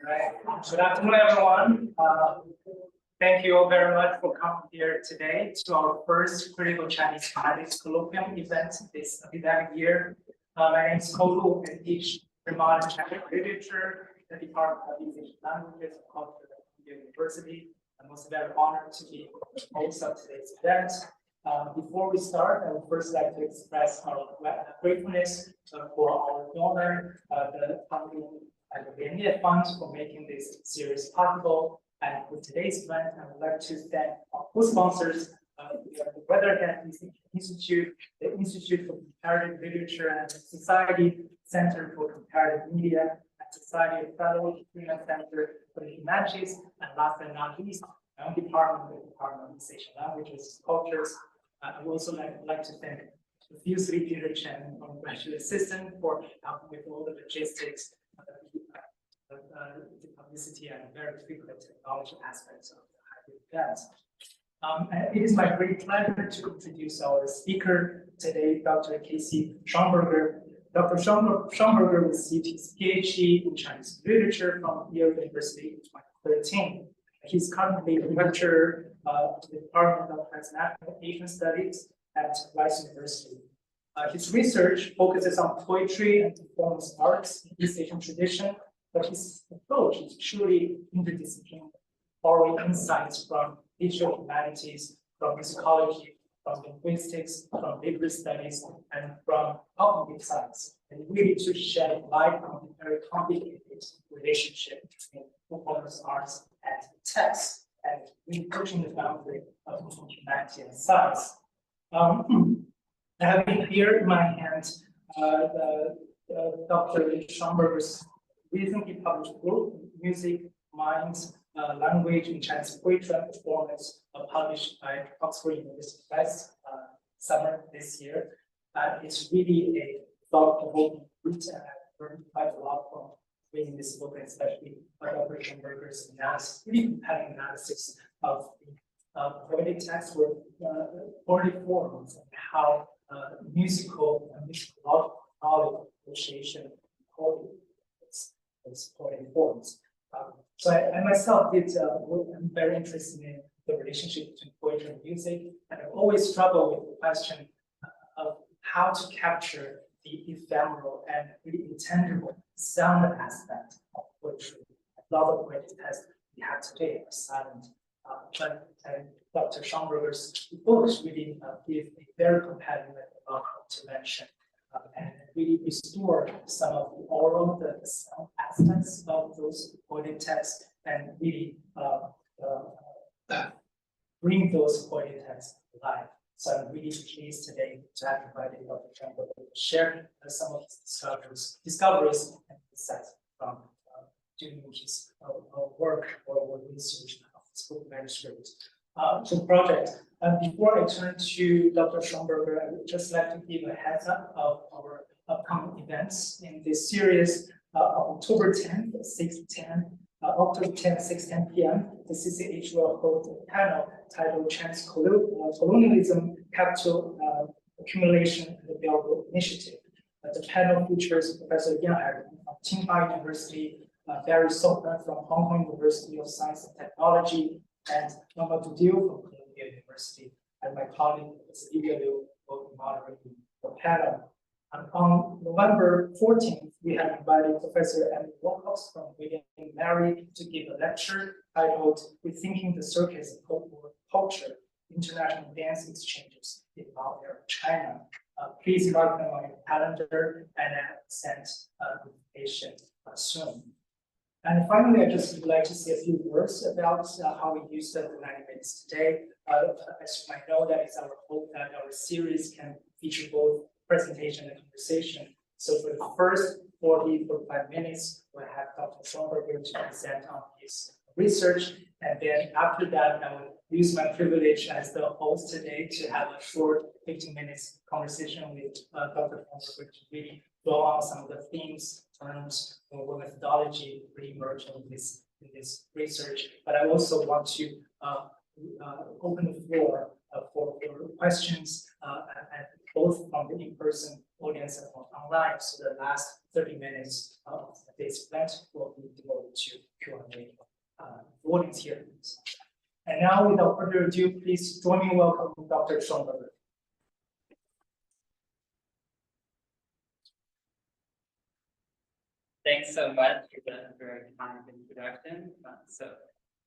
Right. Good afternoon, everyone. Thank you all very much for coming here today to our first Critical Chinese Phonetics Colloquium event this academic year. My name is Kolu, and I teach modern Chinese literature at the Department of English Languages and Culture at the University. I'm also very honored to be the host of today's event. Before we start, I would first like to express our gratefulness for our donor, the company and the Inanimate Fund, for making this series possible. And for today's event, I would like to thank our co-sponsors, the Weatherhead Institute, the Institute for Comparative Literature and Society, Center for Comparative Media, and Society of Fellowship Center for the Humanities, and last but not least, my own department, the Department of English Languages, Cultures. I would also like to thank profusely Peter Chen, our graduate assistant, for helping with all the logistics, the publicity, and very frequent technology aspects of the hybrid event. And it is my great pleasure to introduce our speaker today, Dr. Casey Schoenberger. Dr. Schoenberger received his PhD in Chinese literature from Yale University in 2013. He's currently a lecturer in the Department of Transnational Asian Studies at Rice University. His research focuses on poetry and performance arts in East Asian tradition, but his approach is truly interdisciplinary, borrowing insights from digital humanities, from musicality, from linguistics, from literary studies, and from cognitive science, and really to shed light on the very complicated relationship between performance arts and text, and really pushing the boundary of humanity and science. Having here in my hand Dr. Schoenberger's recently published book, Music, Minds, Language in Chinese Poetry and Performance, published by Oxford University Press summer this year. It's really a thought-provoking book, and I've learned quite a lot from reading this book, especially by Dr. Schoenberger's analysis, really compelling analysis of the poetic text with poetic forms and how musical and musicological knowledge appreciation is poetic forms. So I myself I'm very interested in the relationship between poetry and music, and I've always struggled with the question of how to capture the ephemeral and really intangible sound aspect of poetry. A lot of poetic texts we have today are silent, but Dr. Schoenberger's books really give a very compelling methodological intervention and really restore some of the oral, the sound aspects of those poetic texts, and really bring those poetic texts to life. So I'm really pleased today to have invited Dr. Schoenberger to share some of his discoveries and insights from doing his work or research of this book manuscript. To the project. Before I turn to Dr. Schoenberger, I would just like to give a heads up of our upcoming events in this series. October 10th, 6:10 p.m., the CCH will hold a panel titled Chinese Colonialism, Capital Accumulation, and the Belt Road Initiative. The panel features Professor Yang Hai from Tsinghua University, Barry Soper from Hong Kong University of Science and Technology, and Mamadou Diou from Columbia University, and my colleague, Livia Liu, will be moderating the panel. And on November 14th, we have invited Professor Emily Wilcox from William & Mary to give a lecture titled Rethinking the Circus of Folklore Culture, International Dance Exchanges in Mao Era China. Please mark them on your calendar, and I have sent the invitation soon. And finally, I just would like to say a few words about how we use the 90 minutes today. As you might know, that is our hope that our series can feature both presentation and conversation. So for the first 45 minutes, we'll have Dr. Schoenberger to present on his research. And then after that, I will use my privilege as the host today to have a short 15 minutes conversation with Dr. Schoenberger to really go on some of the themes, terms, or methodology re-emerge in this research. But I also want to open the floor for questions, and both from the in-person audience online. So the last 30 minutes of this event will be devoted to Q&A audience here. And now, without further ado, please join me in welcoming Dr. Schoenberger. Thanks so much for that very kind introduction. So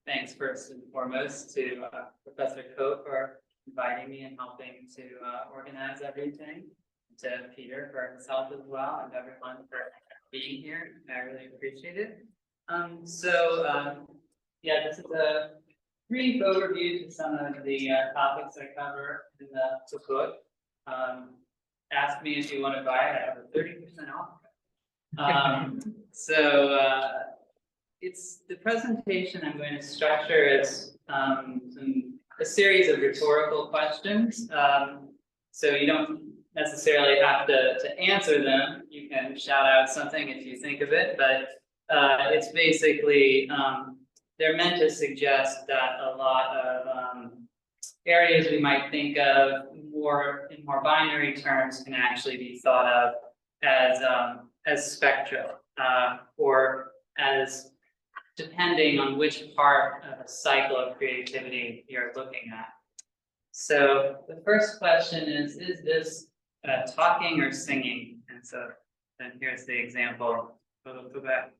thanks first and foremost to Professor Koh for inviting me and helping to organize everything. To Peter for himself as well, and everyone for being here. I really appreciate it. Yeah, this is a brief overview to some of the topics I cover in the book. Ask me if you want to buy it. I have a 30% off. It's the presentation I'm going to structure as a series of rhetorical questions. So you don't necessarily have to answer them. You can shout out something if you think of it, but it's basically they're meant to suggest that a lot of areas we might think of in more binary terms can actually be thought of as spectra, or as depending on which part of the cycle of creativity you're looking at. So the first question is this talking or singing? And so then here's the example. Go back.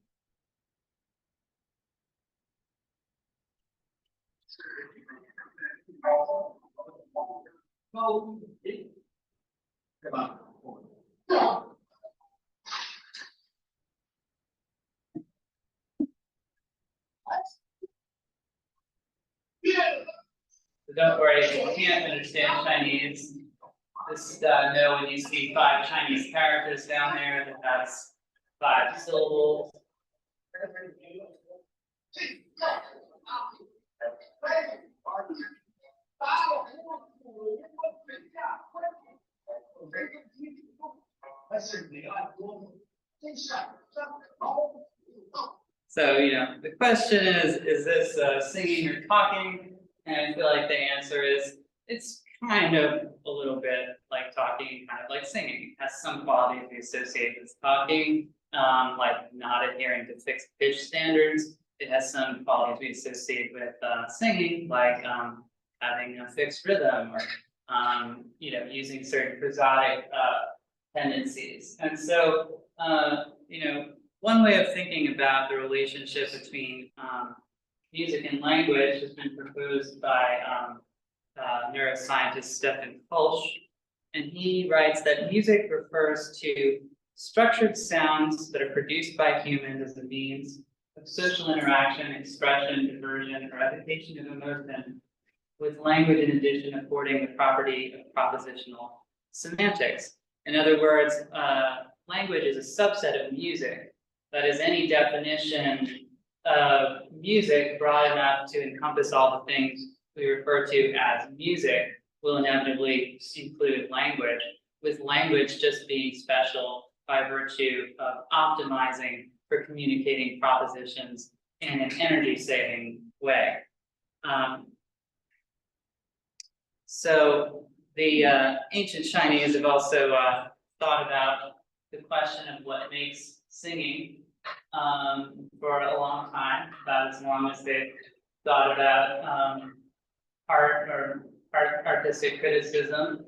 So don't worry if you can't understand Chinese. Just know when you see 5 Chinese characters down there that that's 5 syllables. So, the question is this singing or talking? And I feel like the answer is, it's kind of a little bit like talking, kind of like singing. It has some qualities we associate with talking, like not adhering to fixed pitch standards. It has some qualities we associate with singing, like having a fixed rhythm, or using certain prosodic tendencies. And so, one way of thinking about the relationship between music and language has been proposed by neuroscientist Stefan Kolsch, and he writes that music refers to structured sounds that are produced by humans as a means of social interaction, expression, diversion, or evocation of emotion, with language in addition affording the property of propositional semantics. In other words, language is a subset of music. That is, any definition of music broad enough to encompass all the things we refer to as music will inevitably include language, with language just being special by virtue of optimizing for communicating propositions in an energy-saving way. So the ancient Chinese have also thought about the question of what makes singing for a long time, about as long as they've thought about art or artistic criticism.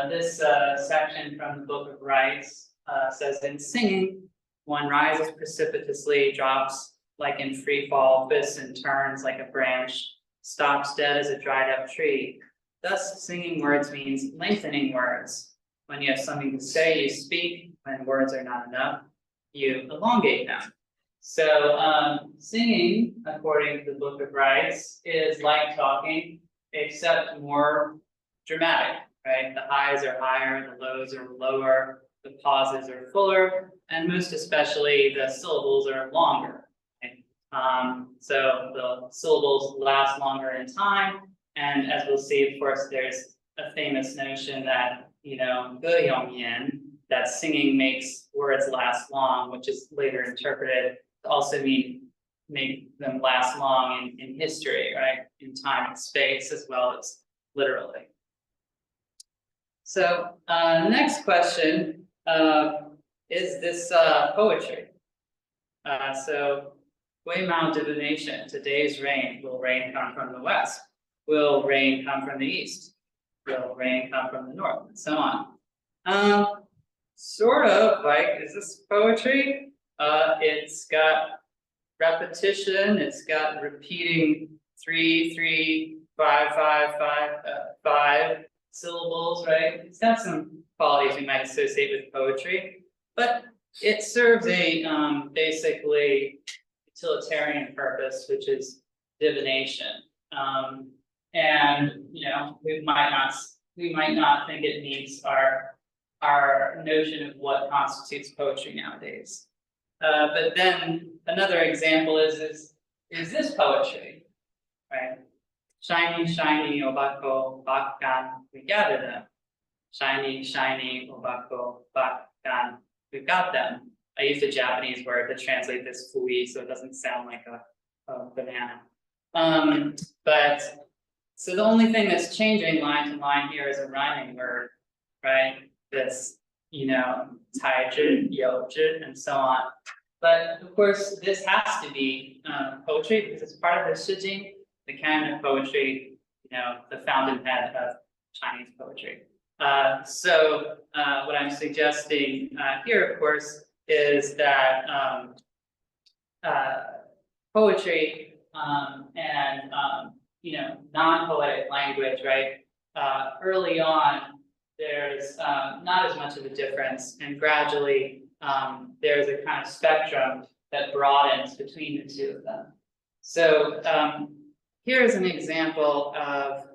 This section from the Book of Rites says, in singing, one rises precipitously, drops like in free fall, twists and turns like a branch, stops dead as a dried up tree. Thus, singing words means lengthening words. When you have something to say, you speak. When words are not enough, you elongate them. So singing, according to the Book of Rites, is like talking, except more dramatic, right? The highs are higher, the lows are lower, the pauses are fuller, and most especially the syllables are longer. Right? So the syllables last longer in time, and as we'll see, of course, there's a famous notion that, that singing makes words last long, which is later interpreted to also mean make them last long in history, right? In time and space, as well as literally. So the next question is this poetry? So Guimao divination, today's rain. Will rain come from the west? Will rain come from the east? Will rain come from the north? And so on. Sort of like, is this poetry? It's got repetition, it's got repeating 3, 3, 5, 5, 5, 5 syllables, right? It's got some qualities we might associate with poetry, but it serves a basically utilitarian purpose, which is divination. And you know, we might not think it meets our notion of what constitutes poetry nowadays. But then another example is this poetry, right? Shiny, shiny, obako, bakkan, we gather them. Shiny, shiny, obako, bakkan, we've got them. I used a Japanese word to translate this fui, so it doesn't sound like a banana. But so the only thing that's changing line to line here is a rhyming word, right? This, you know, taiji, yoji, and so on. But of course, this has to be poetry because it's part of the shijing, the canon of poetry, you know, the fountainhead of Chinese poetry. So what I'm suggesting here, of course, is that poetry and you know, non-poetic language, right? Early on, there's not as much of a difference, and gradually there's a kind of spectrum that broadens between the two of them. So here's an example of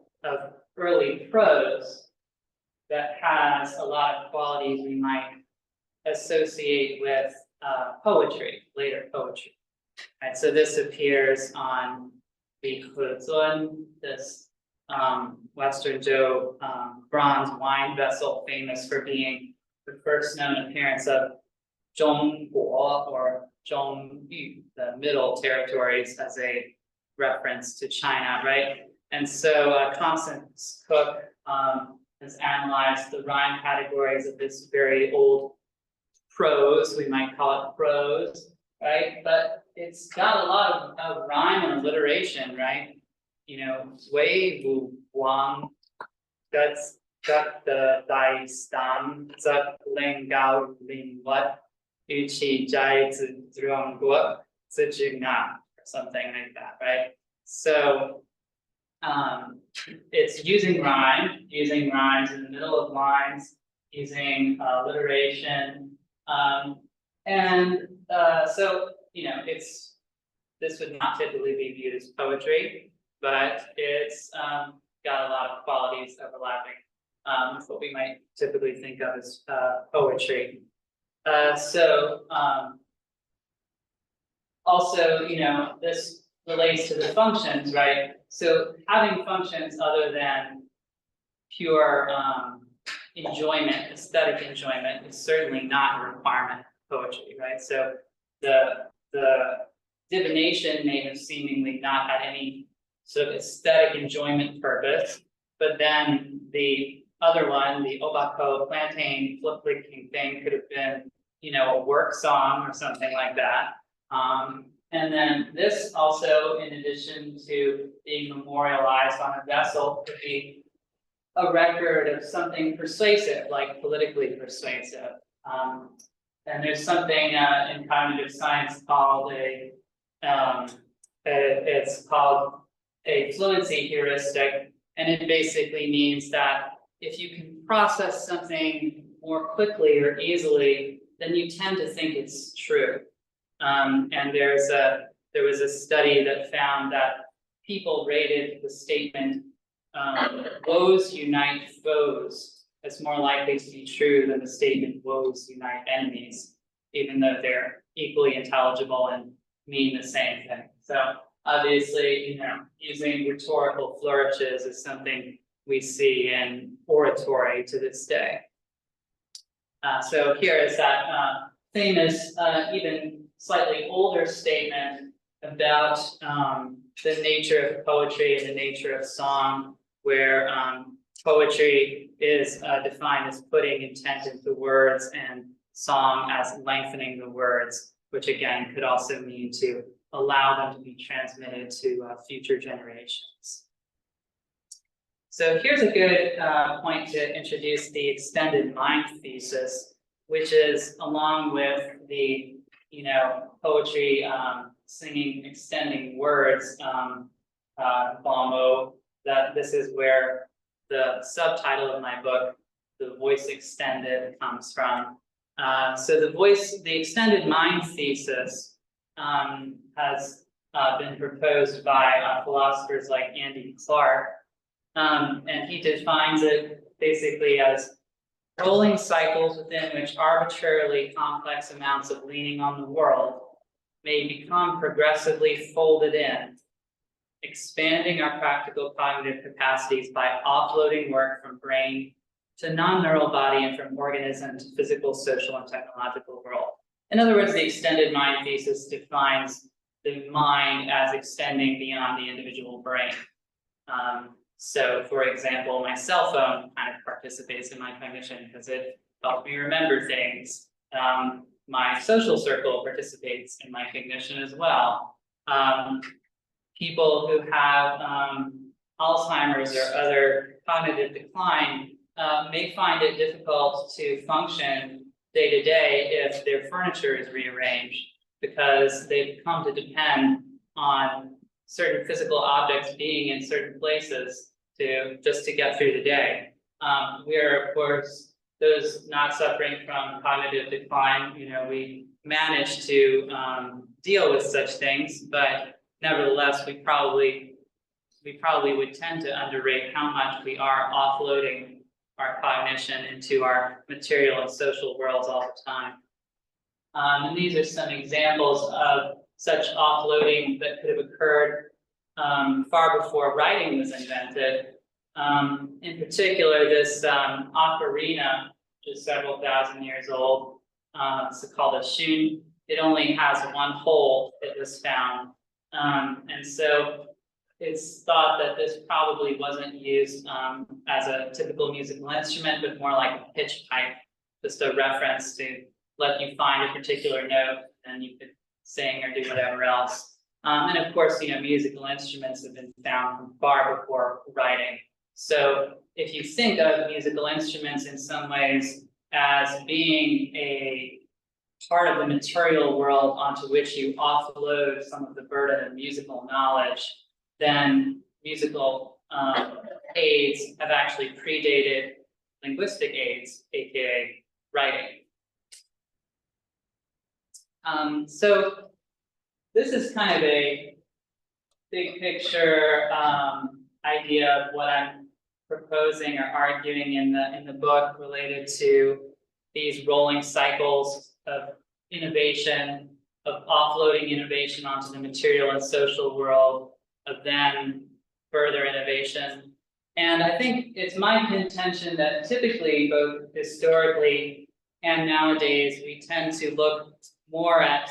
early prose that has a lot of qualities we might associate with poetry, later poetry. Right, so this appears on the Hezun, this Western Zhou bronze wine vessel, famous for being the first known appearance of Zhongguo or Zhongyu, the Middle Territories, as a reference to China, right? And so Constance Cook has analyzed the rhyme categories of this very old prose, we might call it prose, right? But it's got a lot of rhyme and alliteration, right? You know, Wei Wu Wang, that's got the Dai Stam, Zak Ling Gao Ling Wat, Yu Qi Jai Zi Zhuang Guo, Zi Jing Na, or something like that, right? So it's using rhymes in the middle of lines, using alliteration, so you know, this would not typically be viewed as poetry, but it's got a lot of qualities overlapping with what we might typically think of as poetry. Also, you know, this relates to the functions, right? So having functions other than pure enjoyment, aesthetic enjoyment, is certainly not a requirement of poetry, right? So the divination may have seemingly not had any sort of aesthetic enjoyment purpose, but then the other one, the obako plantain flip flicking thing, could have been, you know, a work song or something like that. And then this also, in addition to being memorialized on a vessel, could be a record of something persuasive, like politically persuasive. And there's something in cognitive science called it's called a fluency heuristic, and it basically means that if you can process something more quickly or easily, then you tend to think it's true. And there was a study that found that people rated the statement "woes unite foes" as more likely to be true than the statement "woes unite enemies," even though they're equally intelligible and mean the same thing. So obviously, you know, using rhetorical flourishes is something we see in oratory to this day. So here is that famous, even slightly older statement about the nature of poetry and the nature of song, where poetry is defined as putting intent into words, and song as lengthening the words, which again could also mean to allow them to be transmitted to future generations. So here's a good point to introduce the extended mind thesis, which is along with the, poetry, singing, extending words, Balmo, that this is where the subtitle of my book, The Voice Extended, comes from. So the extended mind thesis has been proposed by philosophers like Andy Clark, and he defines it basically as rolling cycles within which arbitrarily complex amounts of leaning on the world may become progressively folded in, expanding our practical cognitive capacities by offloading work from brain to non-neural body and from organism to physical, social, and technological world. In other words, the extended mind thesis defines the mind as extending beyond the individual brain. So, for example, my cell phone kind of participates in my cognition because it helps me remember things. My social circle participates in my cognition as well. People who have Alzheimer's or other cognitive decline may find it difficult to function day to day if their furniture is rearranged, because they've come to depend on certain physical objects being in certain places just to get through the day. We are, of course, those not suffering from cognitive decline, we manage to deal with such things, but nevertheless, we probably would tend to underrate how much we are offloading our cognition into our material and social worlds all the time. And these are some examples of such offloading that could have occurred far before writing was invented. In particular, this ocarina, which is several thousand years old, it's called a shun. It only has one hole that was found. And so it's thought that this probably wasn't used as a typical musical instrument, but more like a pitch pipe, just a reference to let you find a particular note and you could sing or do whatever else. And of course, musical instruments have been found from far before writing. So if you think of musical instruments in some ways as being a part of the material world onto which you offload some of the burden of musical knowledge, then musical aids have actually predated linguistic aids, aka writing. So this is kind of a big picture idea of what I'm proposing or arguing in the book related to these rolling cycles of innovation, of offloading innovation onto the material and social world, of then further innovation. And I think it's my contention that typically, both historically and nowadays, we tend to look more at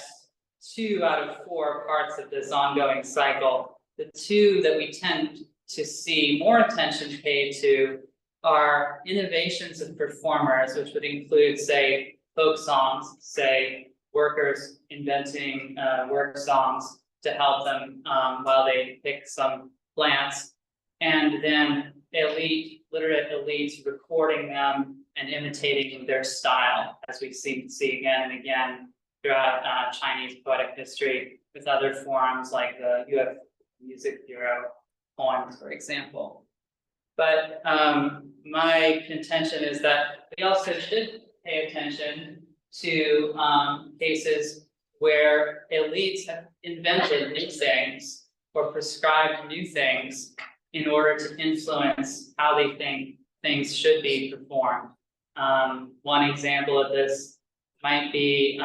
2 out of 4 parts of this ongoing cycle. The 2 that we tend to see more attention paid to are innovations of performers, which would include, say, folk songs, say, workers inventing work songs to help them while they pick some plants, and then literate elites recording them and imitating their style, as we see again and again throughout Chinese poetic history with other forms like the music bureau poems, for example. But my contention is that we also should pay attention to cases where elites have invented new things or prescribed new things in order to influence how they think things should be performed. One example of this might be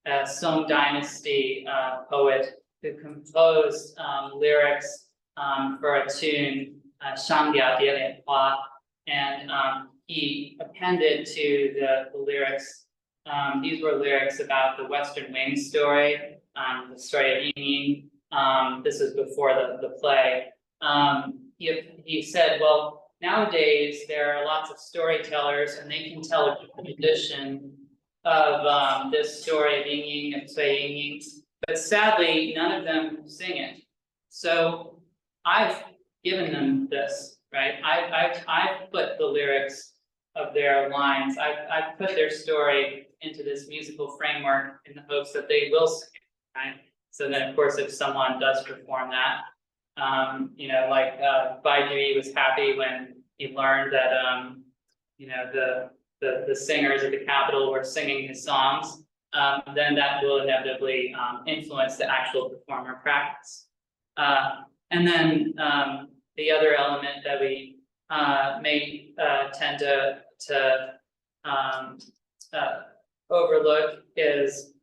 a Song Dynasty poet who composed lyrics for a tune, Shangdiao Dielian Hua, and he appended to the lyrics. These were lyrics about the Western Wing story, the story of Ying Ying. This was before the play. He said, well, nowadays there are lots of storytellers, and they can tell a different edition of this story of Ying Ying and Cui Ying Ying, but sadly none of them sing it. So I've given them this, right? I've put the lyrics of their lines. I've put their story into this musical framework in the hopes that they will sing it, right? So then, of course, if someone does perform that, you know, like Bai Jui was happy when he learned that, you know, the singers at the Capitol were singing his songs. Then that will inevitably influence the actual performer practice. And then the other element that we may tend to overlook is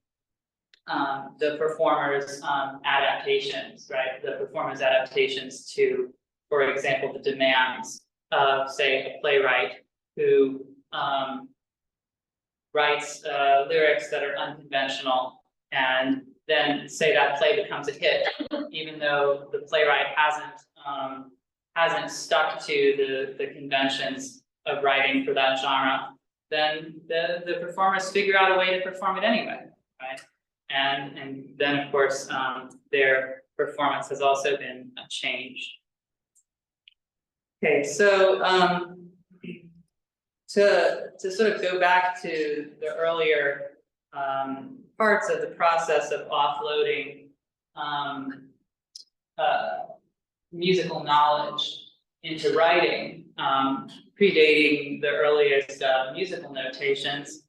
the performer's adaptations, right? The performer's adaptations to, for example, the demands of, say, a playwright who writes lyrics that are unconventional, and then say that play becomes a hit, even though the playwright hasn't stuck to the conventions of writing for that genre. Then the performers figure out a way to perform it anyway, right? And then, of course, their performance has also been changed. Okay, so to sort of go back to the earlier parts of the process of offloading musical knowledge into writing, predating the earliest musical notations,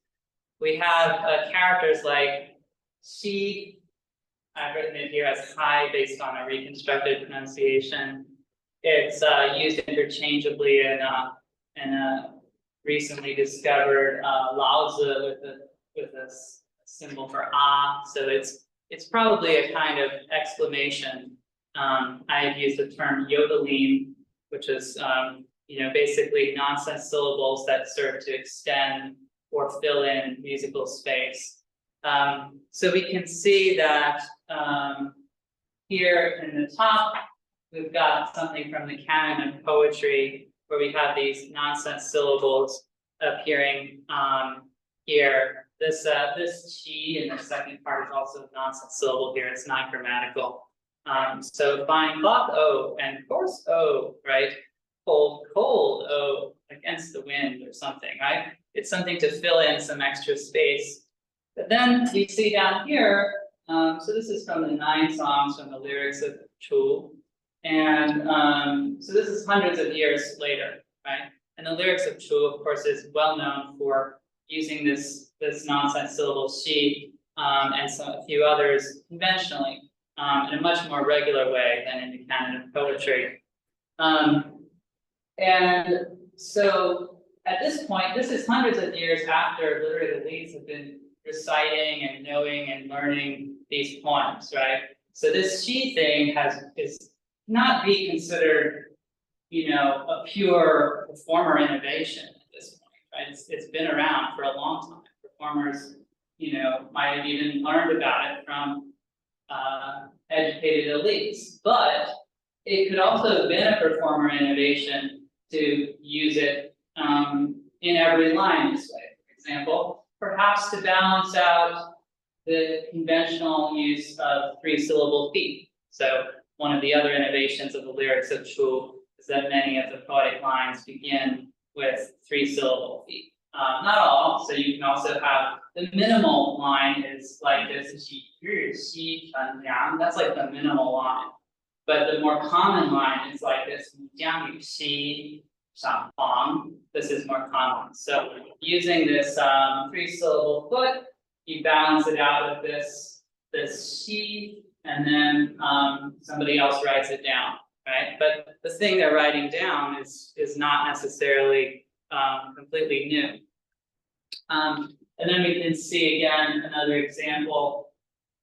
we have characters like Xi. I've written it here as Hai based on a reconstructed pronunciation. It's used interchangeably in a recently discovered Laozi with a symbol for ah. So it's probably a kind of exclamation. I've used the term yodeling, which is you know, basically nonsense syllables that serve to extend or fill in musical space. So we can see that here in the top, we've got something from the canon of poetry where we have these nonsense syllables appearing here. This chi in the second part is also a nonsense syllable here. It's not grammatical. So find hot O and coarse O, right? Cold O against the wind or something, right? It's something to fill in some extra space. But then you see down here, so this is from the 9 songs from the lyrics of Chu. And so this is hundreds of years later, right? And the lyrics of Chu, of course, is well known for using this nonsense syllable xi and a few others conventionally in a much more regular way than in the canon of poetry. And so at this point, this is hundreds of years after literary elites have been reciting and knowing and learning these poems, right? So this xi thing is not be considered, you know, a pure performer innovation at this point, right? It's been around for a long time. Performers, you know, might have even learned about it from educated elites, but it could also have been a performer innovation to use it in every line this way. For example, perhaps to balance out the conventional use of 3-syllable feet. So one of the other innovations of the lyrics of Chu is that many of the poetic lines begin with 3-syllable feet. Not all, so you can also have the minimal line is like this, that's like the minimal line. But the more common line is like this, this is more common. So using this 3-syllable foot, you balance it out with this she, and then somebody else writes it down, right? But the thing they're writing down is not necessarily completely new. And then we can see again another example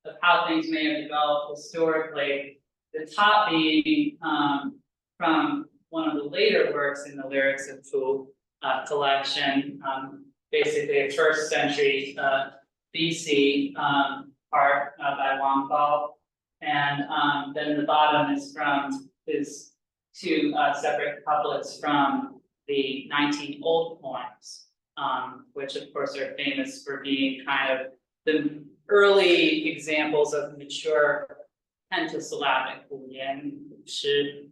of how things may have developed historically. The top being from one of the later works in the lyrics of Chu collection, basically a 1st century BC part by Wang Bao. And then the bottom is from his two separate couplets from the 19 old poems, which of course are famous for being kind of the early examples of mature pentasyllabic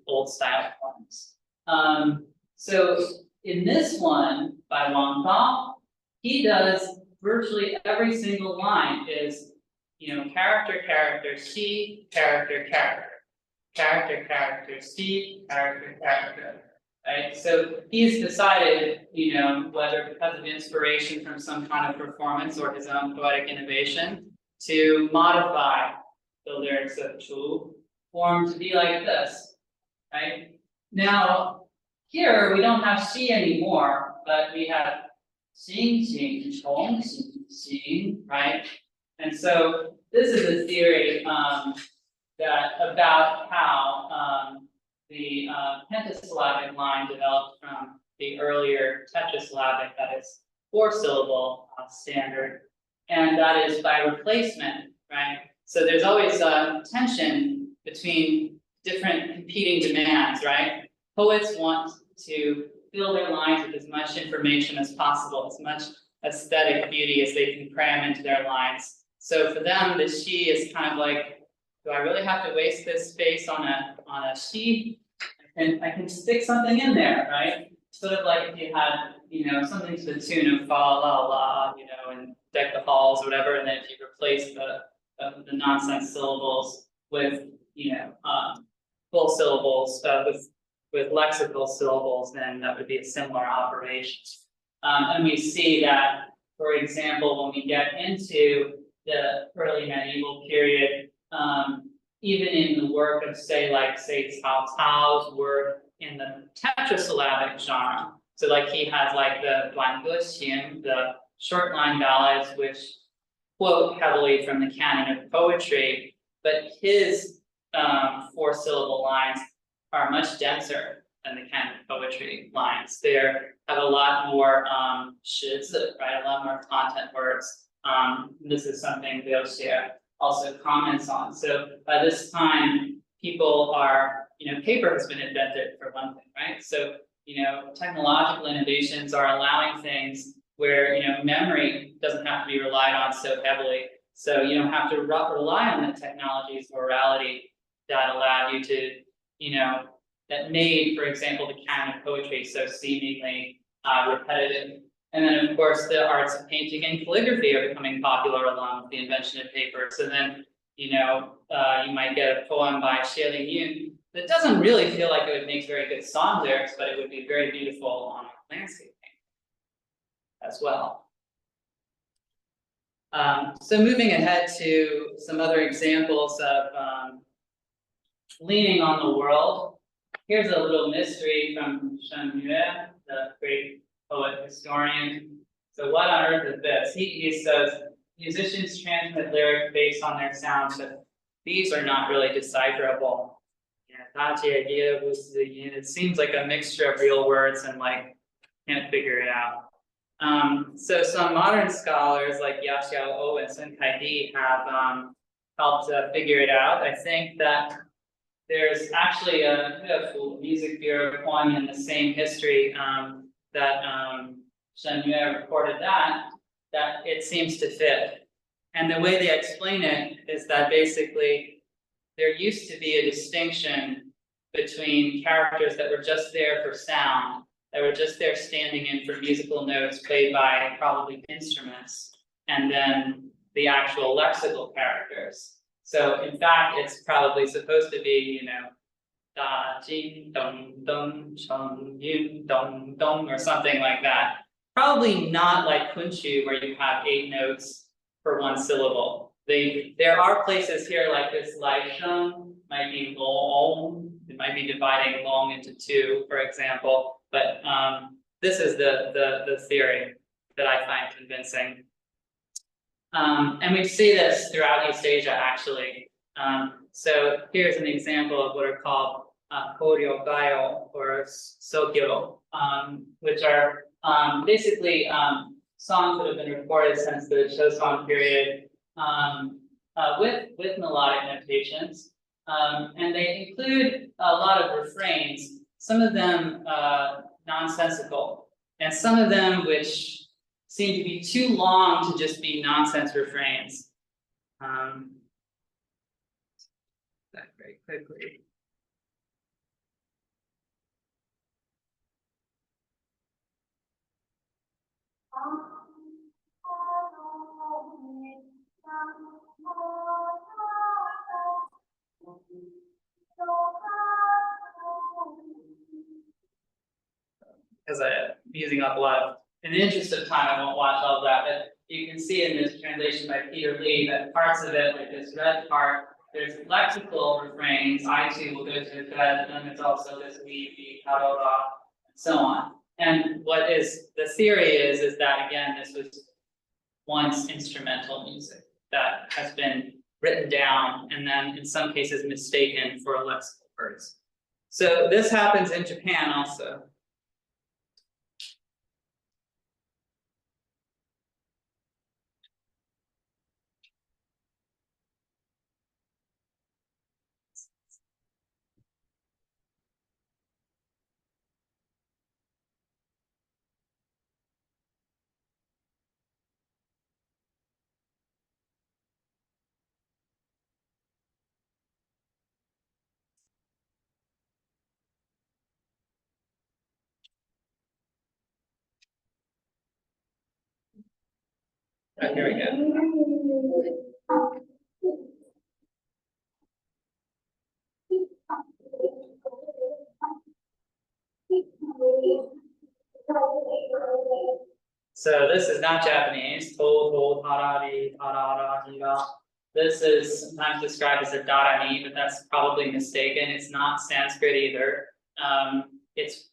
old style poems. So in this one by Wang Bao, he does virtually every single line is, character, character, C, character, character, character, character, C, character, character. Right, so he's decided, whether because of inspiration from some kind of performance or his own poetic innovation, to modify the lyrics of Chu form to be like this, right? Now, here we don't have Xi anymore, but we have Xing, Xing, Chong, Xing, Xing, right? And so this is a theory that about how the pentasyllabic line developed from the earlier tetrasyllabic, that is 4-syllable standard, and that is by replacement, right? So there's always tension between different competing demands, right? Poets want to fill their lines with as much information as possible, as much aesthetic beauty as they can cram into their lines. So for them, the Xi is kind of like, do I really have to waste this space on a Xi? And I can stick something in there, right? Sort of like if you had, something to the tune of fa la la, and deck the halls or whatever, and then if you replace the nonsense syllables with, full syllables, with lexical syllables, then that would be a similar operation. And we see that, for example, when we get into the early medieval period, even in the work of, say Cao Cao's work in the tetrasyllabic genre. So like he has like the Duangexian, the short line ballads, which quote heavily from the canon of poetry, but his 4-syllable lines are much denser than the canon of poetry lines. They have a lot more shizi, right? A lot more content words. This is something Liu also comments on. So by this time, people are, paper has been invented for one thing, right? So, technological innovations are allowing things where, memory doesn't have to be relied on so heavily. So you don't have to rely on the technology's orality that allowed you to, that made, for example, the canon of poetry so seemingly repetitive. And then, of course, the arts of painting and calligraphy are becoming popular along with the invention of paper. So then, you might get a poem by Xie Lingyun that doesn't really feel like it would make very good song lyrics, but it would be very beautiful on a landscape painting as well. So moving ahead to some other examples of leaning on the world. Here's a little mystery from Shen Yue, the great poet historian. So what on earth is this? He says musicians transmit lyrics based on their sounds, but these are not really decipherable. It seems like a mixture of real words and can't figure it out. So some modern scholars like Ya Xiao and Sun Kaidi have helped figure it out. I think that there's actually a music bureau poem in the same history that Shen Yue reported that it seems to fit. And the way they explain it is that basically there used to be a distinction between characters that were just there for sound, that were just there standing in for musical notes played by probably instruments, and then the actual lexical characters. So in fact, it's probably supposed to be, da jing dong dong chong yin dong dong or something like that. Probably not like Kunshu where you have 8 notes for one syllable. There are places here like this lai sheng might be long. It might be dividing long into 2, for example. But this is the theory that I find convincing. And we see this throughout East Asia, actually. So here's an example of what are called koryo gayo or sokyo, which are basically songs that have been recorded since the Joseon period with melodic notations. And they include a lot of refrains, some of them nonsensical, and some of them which seem to be too long to just be nonsense refrains. That very quickly. Because I'm using up a lot of, in the interest of time, I won't watch all of that, but you can see in this translation by Peter Lee that parts of it, like this red part, there's lexical refrains, I too will go to the bed, and then there's also this we, karora, and so on. And what is the theory is that again, this was once instrumental music that has been written down and then in some cases mistaken for lexical words. So this happens in Japan also. Oh, here we go. So this is not Japanese. To, harari, harara, hira. This is sometimes described as a darani, but that's probably mistaken. It's not Sanskrit either. It's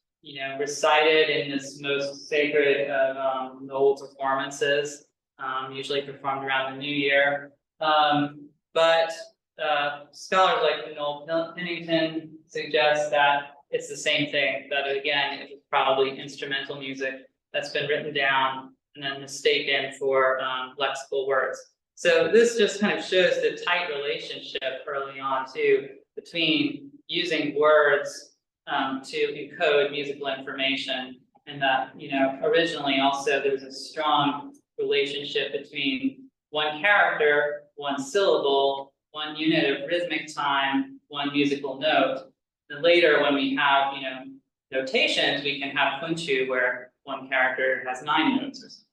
recited in this most sacred of Noel performances, usually performed around the New Year. But scholars like Noel Pennington suggest that it's the same thing, that again, it was probably instrumental music that's been written down and then mistaken for lexical words. So this just kind of shows the tight relationship early on too between using words to encode musical information, and that originally also there was a strong relationship between one character, one syllable, one unit of rhythmic time, one musical note. And later, when we have notations, we can have kunchu where one character has 9 notes or something.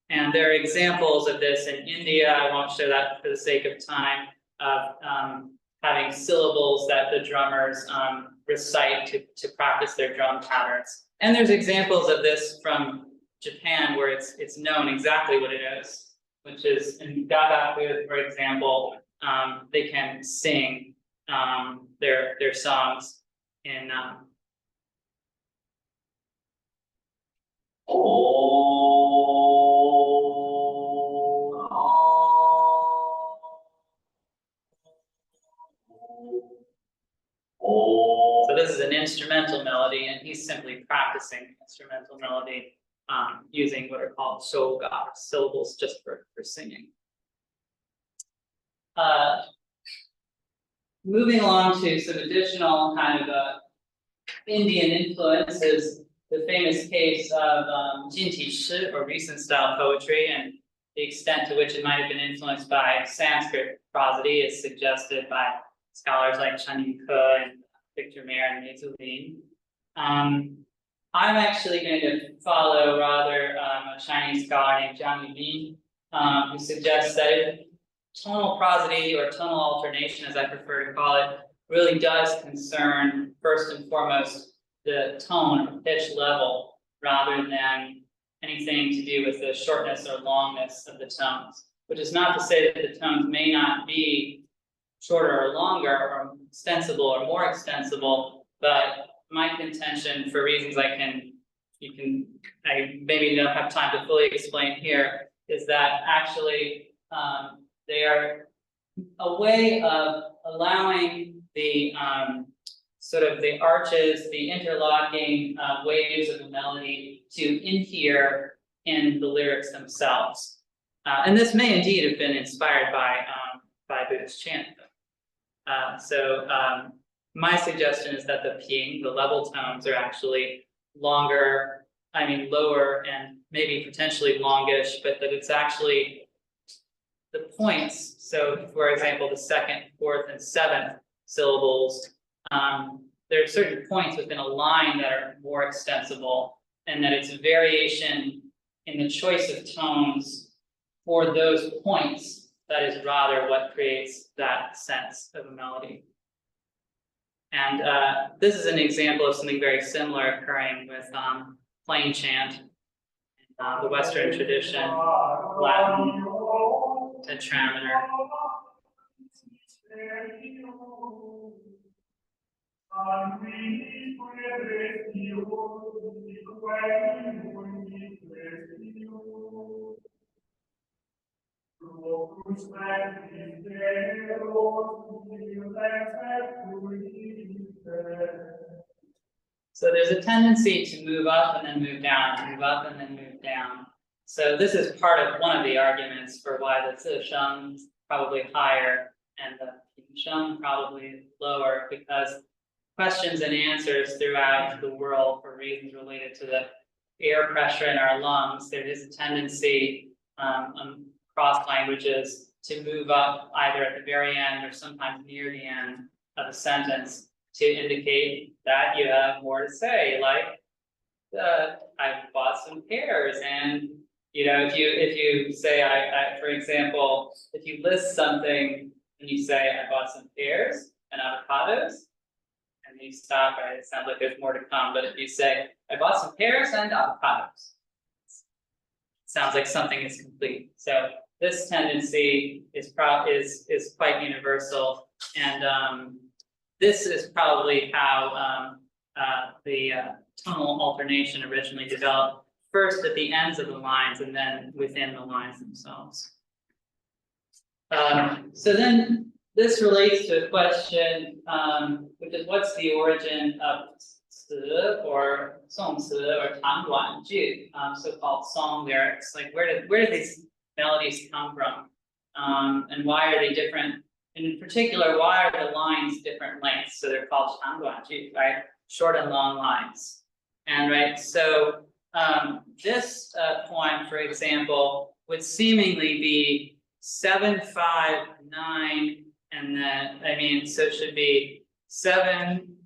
And there are examples of this in India. I won't show that for the sake of time, of having syllables that the drummers recite to practice their drum patterns. And there's examples of this from Japan where it's known exactly what it is, which is in Gagaku, for example, they can sing their songs in so this is an instrumental melody, and he's simply practicing instrumental melody using what are called shoga, syllables just for singing. Moving along to some additional kind of Indian influences, the famous case of Jinti Shi, or recent style poetry, and the extent to which it might have been influenced by Sanskrit prosody is suggested by scholars like Channing Ke and Victor Mayer and Mezulin. I'm actually going to follow rather a Chinese scholar named Jiang Yubin, who suggests that tonal prosody, or tonal alternation as I prefer to call it, really does concern first and foremost the tone or pitch level rather than anything to do with the shortness or longness of the tones, which is not to say that the tones may not be shorter or longer or extensible or more extensible, but my contention, for reasons I maybe don't have time to fully explain here, is that actually they are a way of allowing the sort of the arches, the interlocking waves of the melody to inhere in the lyrics themselves. And this may indeed have been inspired by Buddhist chant. My suggestion is that the ping, the level tones, are actually longer, lower and maybe potentially longish, but that it's actually the points. So for example, the second, fourth, and seventh syllables, there are certain points within a line that are more extensible, and that it's a variation in the choice of tones for those points that is rather what creates that sense of a melody. And this is an example of something very similar occurring with plain chant, the Western tradition, Latin, tetrameter. So there's a tendency to move up and then move down, to move up and then move down. So this is part of one of the arguments for why the zisheng is probably higher and the pingsheng probably lower, because questions and answers throughout the world for reasons related to the air pressure in our lungs, there is a tendency across languages to move up either at the very end or sometimes near the end of a sentence to indicate that you have more to say, like I bought some pears, and if you say I for example, if you list something and you say I bought some pears and avocados, and you stop, right, it sounds like there's more to come. But if you say I bought some pears and avocados, it sounds like something is complete. So this tendency is quite universal, and this is probably how the tonal alternation originally developed, first at the ends of the lines and then within the lines themselves. So then this relates to a question, which is what's the origin of ci or songci or tangguanju, so-called song lyrics? Like where did these melodies come from, and why are they different? And in particular, why are the lines different lengths? So they're called tangguanju, right? Short and long lines. And right, so this poem, for example, would seemingly be 7, 5, 9, and then so it should be 7,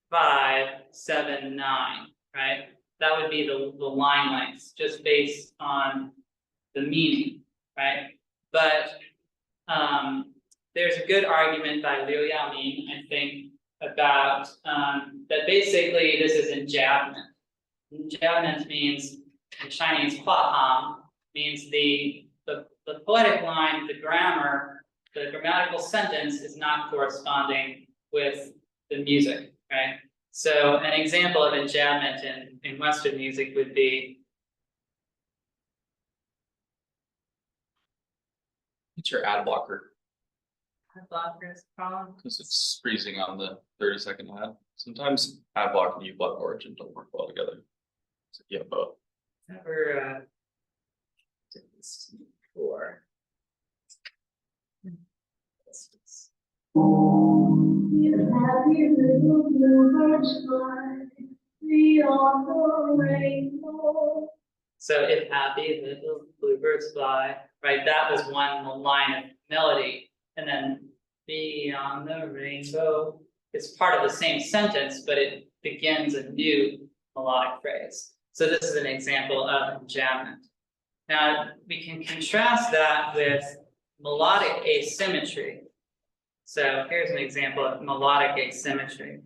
5, 7, 9, right? That would be the line lengths, just based on the meaning, right? But there's a good argument by Liu Yaoming, I think, about that basically this is enjambment. Enjambment means, in Chinese, huahang, means the poetic line, the grammar, the grammatical sentence is not corresponding with the music, right? So an example of enjambment in Western music would be, it's your ad blocker. Ad blocker is a problem? Because it's freezing on the 30-second ad. Sometimes ad block and U-block origin don't work well together. So you have both. Never did this before. Happy little bluebirds fly beyond the rainbow. So if happy little bluebirds fly, right? That was one line of melody, and then beyond the rainbow is part of the same sentence, but it begins a new melodic phrase. So this is an example of enjambment. Now we can contrast that with melodic asymmetry. So here's an example of melodic asymmetry.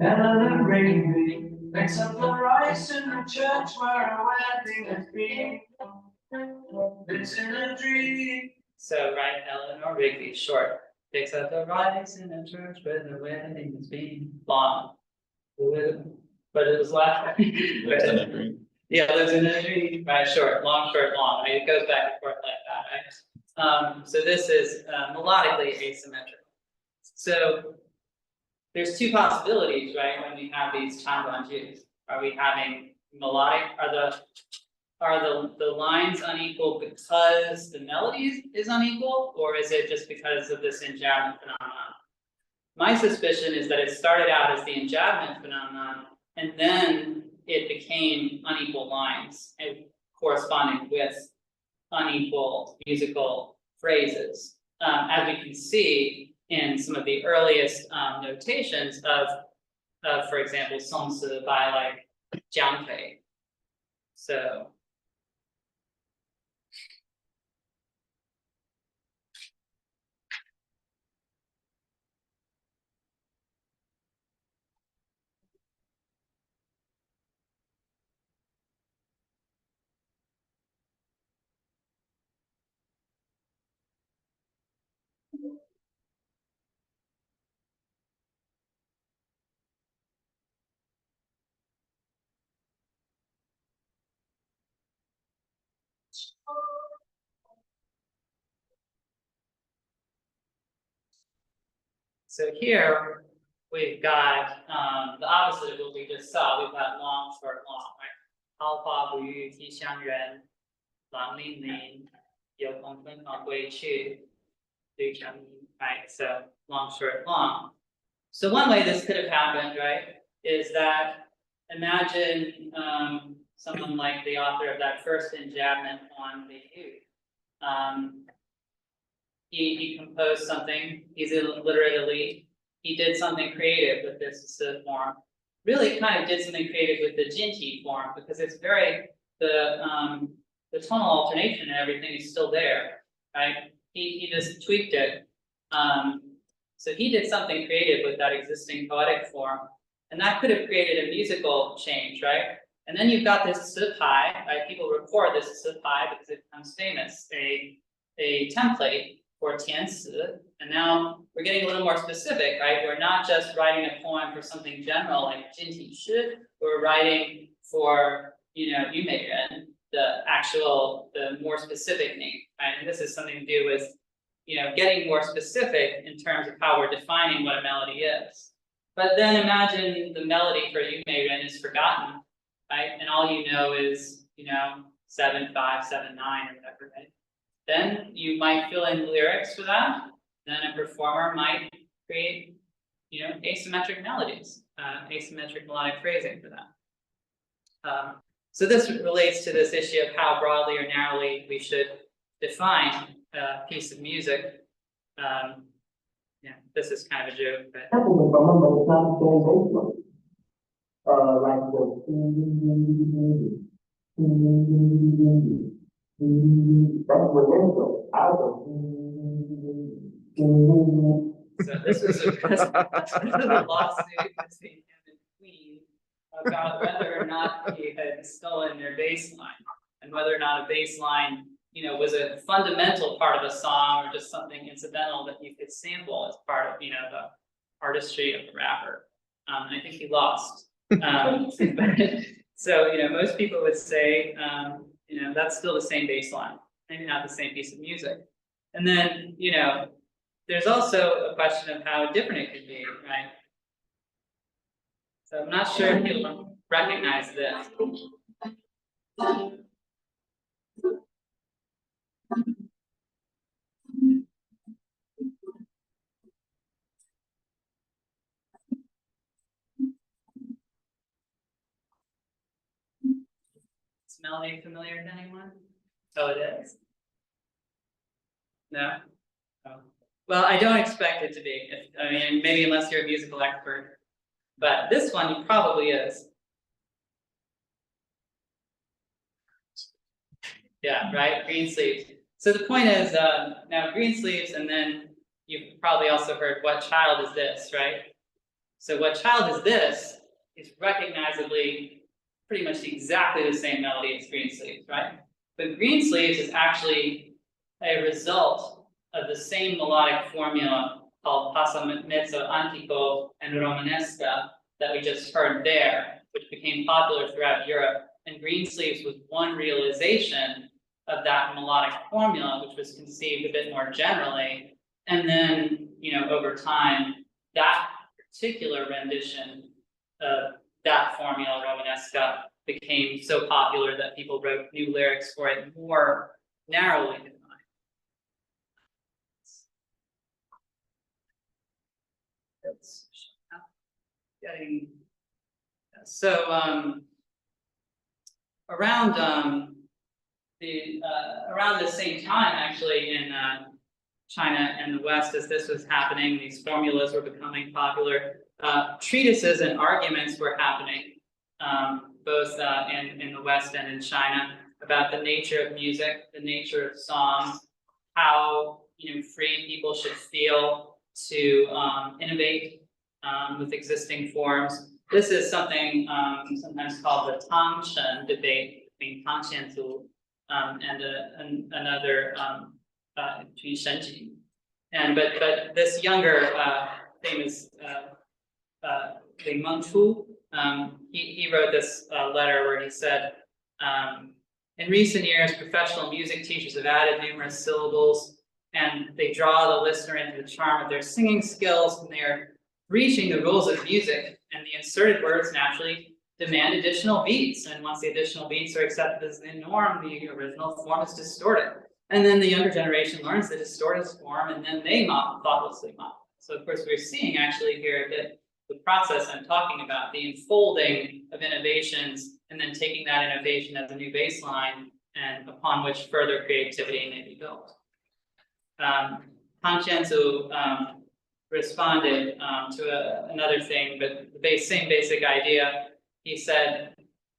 Eleanor Rigby makes up the rice in the church where a wedding has been. It's in a dream. So right, Eleanor Rigby, short, picks up the rice in a church where the wedding has been. Long, but it was last. Lives in a dream. Yeah, lives in a dream. Right, short, long, long. It goes back and forth like that, right? So this is melodically asymmetric. So there's two possibilities, right? When we have these tangguanjus, are we having melodic? are the lines unequal because the melody is unequal, or is it just because of this enjambment phenomenon? My suspicion is that it started out as the enjambment phenomenon, and then it became unequal lines and corresponding with unequal musical phrases. As we can see in some of the earliest notations of, for example, 宋词 by like Jiang Fei. So. So here we've got the opposite of what we just saw. We've got long, short, long, right? 桃花不遇啼香人，郎淋淋，有空春访归去，绿成荫. Right? So long, short, long. So one way this could have happened, right, is that imagine someone like the author of that first enjambment on the youth. He composed something, he's a literate elite, he did something creative with this form. Really kind of did something creative with the Jinti form, because it's very, the tonal alternation and everything is still there, right? He just tweaked it. So he did something creative with that existing poetic form, and that could have created a musical change, right? And then you've got this sipai, right? People record this sipai because it becomes famous, a template for tianci, and now we're getting a little more specific, right? We're not just writing a poem for something general like Jinti Shi, we're writing for, you know, Yumeiren, the more specific name, right? And this is something to do with, you know, getting more specific in terms of how we're defining what a melody is. But then imagine the melody for Yumeiren is forgotten, right? And all you know is, you know, 7/5, 7/9 or whatever, right? Then you might fill in lyrics for that. Then a performer might create, you know, asymmetric melodies, asymmetric melodic phrasing for that. So this relates to this issue of how broadly or narrowly we should define a piece of music. Yeah, this is kind of a joke, but. So this was a lawsuit between him and Queen about whether or not he had stolen their bass line, and whether or not a bass line, you know, was a fundamental part of a song or just something incidental that you could sample as part of, you know, the artistry of the rapper. And I think he lost. So, you know, most people would say, you know, that's still the same bass line, maybe not the same piece of music. And then, you know, there's also a question of how different it could be, right? So I'm not sure if you'll recognize this. Is melody familiar to anyone? Oh, it is? No? Oh. Well, I don't expect it to be. I mean, maybe unless you're a musical expert. But this one probably is. Yeah, right? Green sleeves. So the point is, now green sleeves, and then you've probably also heard what child is this, right? So what child is this is recognizably pretty much exactly the same melody as green sleeves, right? But green sleeves is actually a result of the same melodic formula called passamezzo antico and romanesca that we just heard there, which became popular throughout Europe. And green sleeves was one realization of that melodic formula, which was conceived a bit more generally. And then, you know, over time, that particular rendition of that formula, romanesca, became so popular that people wrote new lyrics for it more narrowly defined. It's getting so around around the same time, actually, in China and the West, as this was happening, these formulas were becoming popular. Treatises and arguments were happening, both in the West and in China, about the nature of music, the nature of songs, how free people should feel to innovate with existing forms. This is something sometimes called the Tangchen debate between Tang Xianzu and another between Shenji. And but this younger famous Li Mengchu, he wrote this letter where he said, in recent years, professional music teachers have added numerous syllables, and they draw the listener into the charm of their singing skills, and they are breaching the rules of music, and the inserted words naturally demand additional beats, and once the additional beats are accepted as the norm, the original form is distorted. And then the younger generation learns the distorted form, and then they thoughtlessly modify. So of course we're seeing actually here that the process I'm talking about, the enfolding of innovations, and then taking that innovation as a new baseline, and upon which further creativity may be built. Tang Xianzu responded to another thing, but the same basic idea. He said,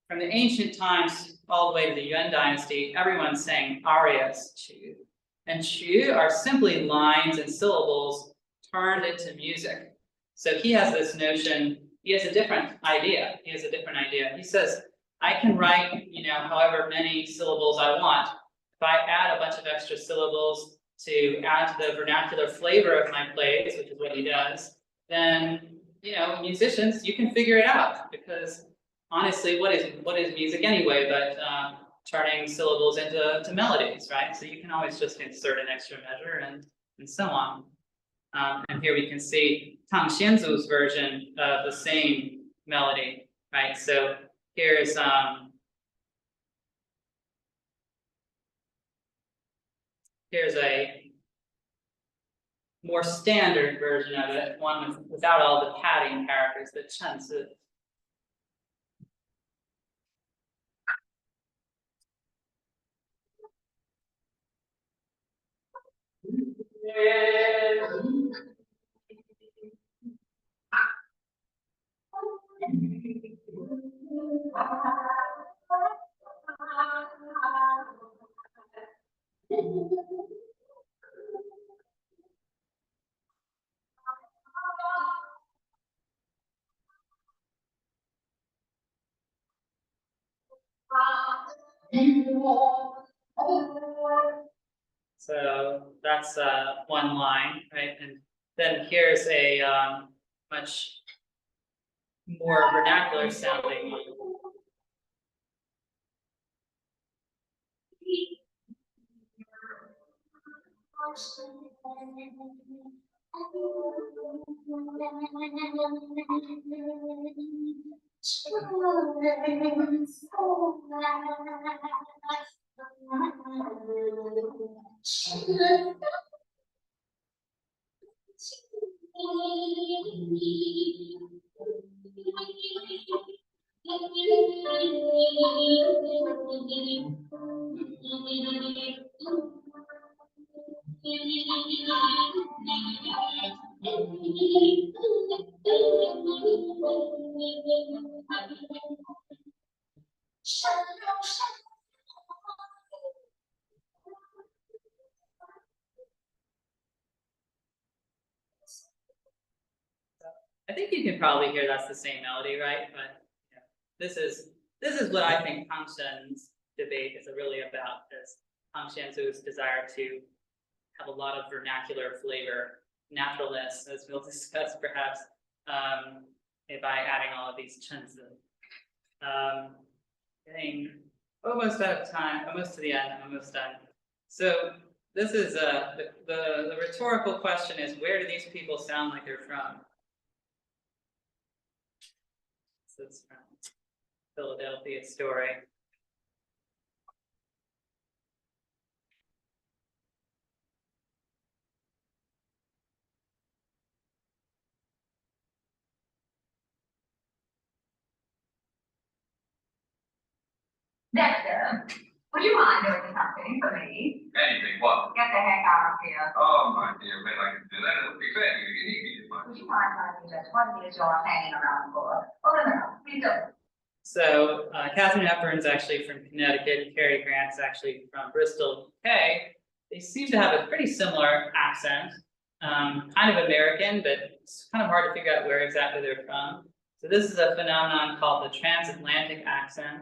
from the ancient times all the way to the Yuan dynasty, everyone sang arias, qu. And qu are simply lines and syllables turned into music. So he has this notion, he has a different idea. He says, I can write, however many syllables I want. If I add a bunch of extra syllables to add to the vernacular flavor of my plays, which is what he does, then, musicians, you can figure it out, because honestly, what is music anyway but turning syllables into melodies, right? So you can always just insert an extra measure and so on. And here we can see Tang Xianzu's version of the same melody, right? So here's a more standard version of it, one without all the padding characters, the chenzi. So that's one line, right? And then here's a much more vernacular sounding one. I think you can probably hear that's the same melody, right? But this is what I think Tang Xian's debate is really about, is Tang Xianzu's desire to have a lot of vernacular flavor, naturalness, as we'll discuss perhaps by adding all of these chenzi. Getting almost out of time, almost to the end, almost done. So this is the rhetorical question is, where do these people sound like they're from? So it's from Philadelphia story. Dexter, would you mind doing something for me? Anything, what? Get the heck out of here. Oh, my dear, man, I can do that. It'll be fair. You need me as much. Would you mind telling me just what it is you're hanging around for? Oh, no, please don't. So Katharine Hepburn's actually from Connecticut, and Cary Grant's actually from Bristol, UK. They seem to have a pretty similar accent, kind of American, but it's kind of hard to figure out where exactly they're from. So this is a phenomenon called the transatlantic accent,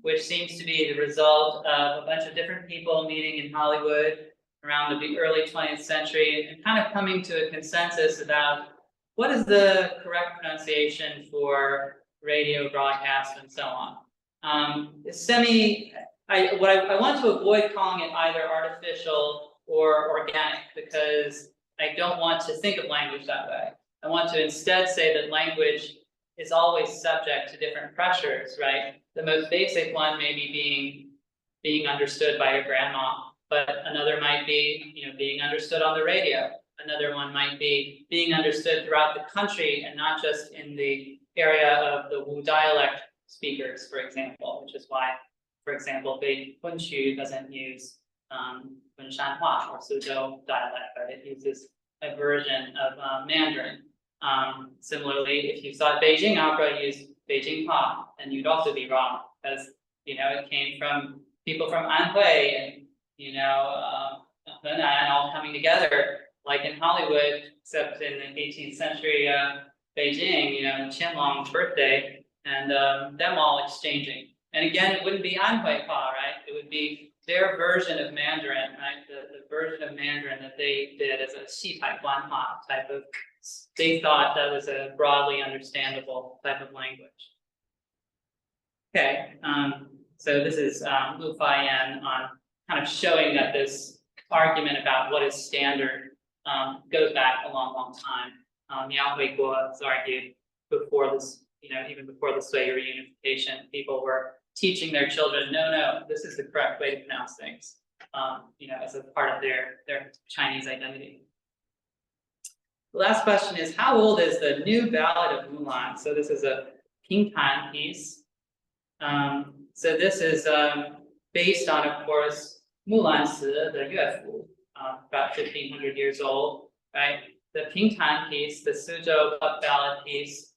which seems to be the result of a bunch of different people meeting in Hollywood around the early 20th century and kind of coming to a consensus about what is the correct pronunciation for radio broadcast and so on. I want to avoid calling it either artificial or organic because I don't want to think of language that way. I want to instead say that language is always subject to different pressures, right? The most basic one may be being understood by your grandma, but another might be, being understood on the radio. Another one might be being understood throughout the country and not just in the area of the Wu dialect speakers, for example, which is why, for example, Beihunqu doesn't use Hunshanhua or Suzhou dialect, but it uses a version of Mandarin. Similarly, if you saw Beijing opera use Beijing Hua, then you'd also be wrong because it came from people from Anhui and Henan all coming together, like in Hollywood, except in the 18th century Beijing, Qianlong's birthday, and them all exchanging. And again, it wouldn't be Anhui Hua, right? It would be their version of Mandarin, right? The version of Mandarin that they did as a Xi-tai Guanhua type of. They thought that was a broadly understandable type of language. Okay, so this is Lu Faiyan on kind of showing that this argument about what is standard goes back a long, long time. Miao Huiguo has argued before this, even before the Sui reunification, people were teaching their children, no, this is the correct way to pronounce things, as a part of their Chinese identity. The last question is, how old is the new ballad of Mulan? So this is a Pingtan piece. So this is based on, of course, Mulan Si, the Yuefu, about 1,500 years old, right? The Pingtan piece, the Suzhou ballad piece,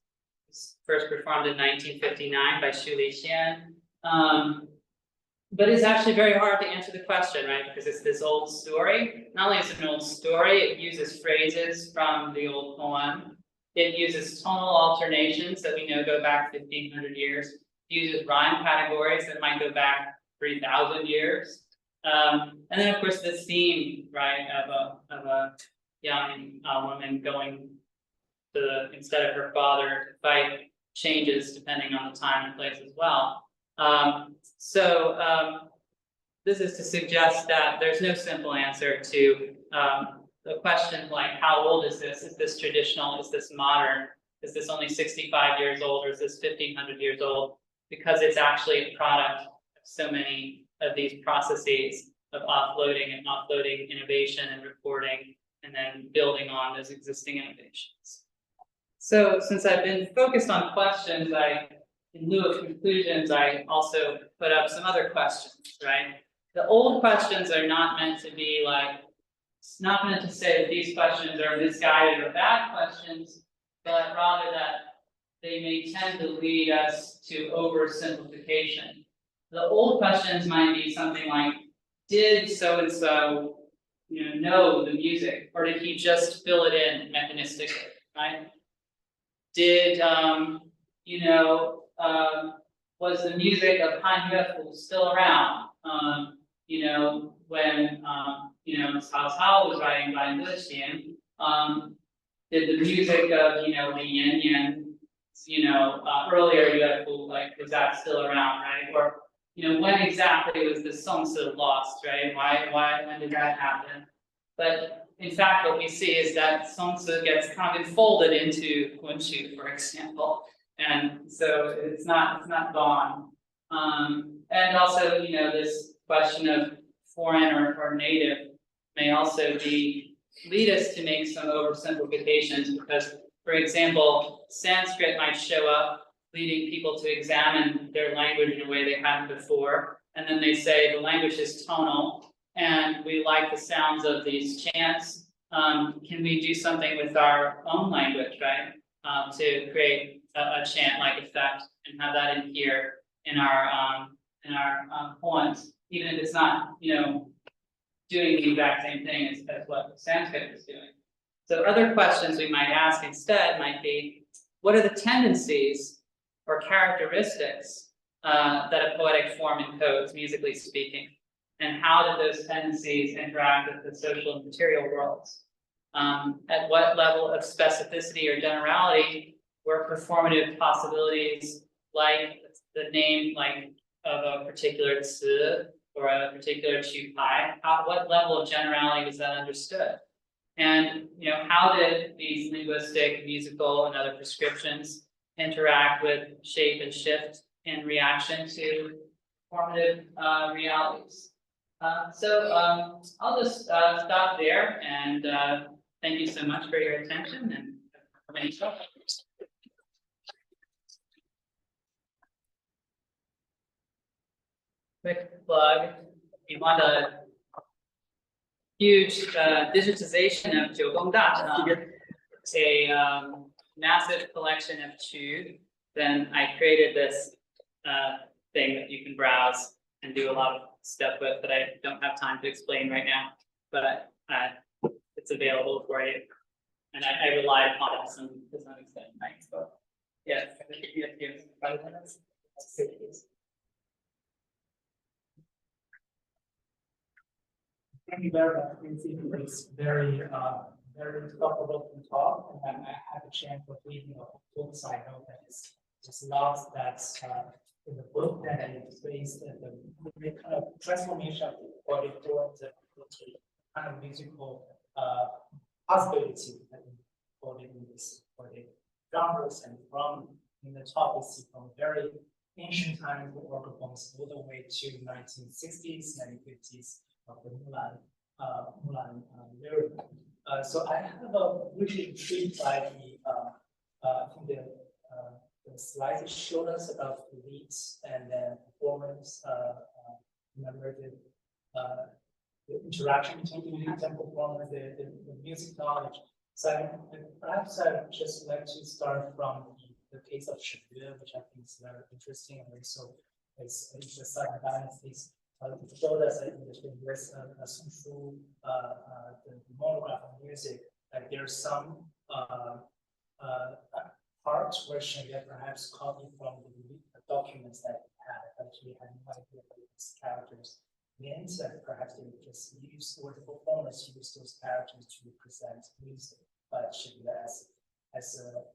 was first performed in 1959 by Xu Lixian. But it's actually very hard to answer the question, right? Because it's this old story. Not only is it an old story, it uses phrases from the old poem. It uses tonal alternations that we know go back 1,500 years. It uses rhyme categories that might go back 3,000 years. And then, of course, this theme, right, of a young woman going to instead of her father to fight changes depending on the time and place as well. This is to suggest that there's no simple answer to the question like, how old is this? Is this traditional? Is this modern? Is this only 65 years old or is this 1,500 years old? Because it's actually a product of so many of these processes of offloading innovation and reporting, and then building on those existing innovations. So since I've been focused on questions, in lieu of conclusions, I also put up some other questions, right? The old questions are not meant to be like, it's not meant to say that these questions are misguided or bad questions, but rather that they may tend to lead us to oversimplification. The old questions might be something like, did so-and-so know the music, or did he just fill it in mechanistically, right? Did, was the music of Han Yuefu still around, when, Cao Cao was writing Lan Zexin? Did the music of, Li Yanyan, earlier Yuefu, like, was that still around, right? Or, when exactly was the Songsi lost, right? When did that happen? But in fact, what we see is that Songsi gets kind of enfolded into Hunshu, for example. And so it's not gone. And also, you know, this question of foreign or native may also lead us to make some oversimplifications, because, for example, Sanskrit might show up leading people to examine their language in a way they hadn't before. And then they say the language is tonal and we like the sounds of these chants. Can we do something with our own language, right? To create a chant-like effect and have that in here in our poems, even if it's not, you know, doing the exact same thing as what Sanskrit is doing. So other questions we might ask instead might be, what are the tendencies or characteristics that a poetic form encodes, musically speaking? And how do those tendencies interact with the social and material worlds? At what level of specificity or generality were performative possibilities, like the name of a particular tzu or a particular chupai, what level of generality was that understood? And, you know, how did these linguistic, musical, and other prescriptions interact with shape and shift in reaction to formative realities? So I'll just stop there, and thank you so much for your attention and for many questions. Quick plug. We want a huge digitization of 九宫大唱, a massive collection of chu. Then I created this thing that you can browse and do a lot of stuff with that I don't have time to explain right now, but it's available for you. And I rely upon it to some extent, right? So yeah, you have to give 5 minutes. Thank you very much. It was very thoughtful to talk, and I had a chance of reading a book, so I know that it's just lots that's in the book that is based on the kind of transformation of the body towards the kind of musical possibility that embodied in this for the genres, and from in the top we see from very ancient times the organ-forms all the way to 1960s, 1950s of the Mulan lyric. So I have a really intrigued by the slides that showed us about the leads and then performance, remember the interaction between the leads and performance, the music knowledge. So perhaps I'd just like to start from the case of Schoenberger, which I think is very interesting, and also it's the Southern dynasties. It showed us that in this Sun Tzu, the monograph on music, that there's some parts where Schoenberger perhaps copied from the documents that he had, actually had no idea what these characters meant, and perhaps they would just use, or the performers use those characters to represent music, but Schoenberger as a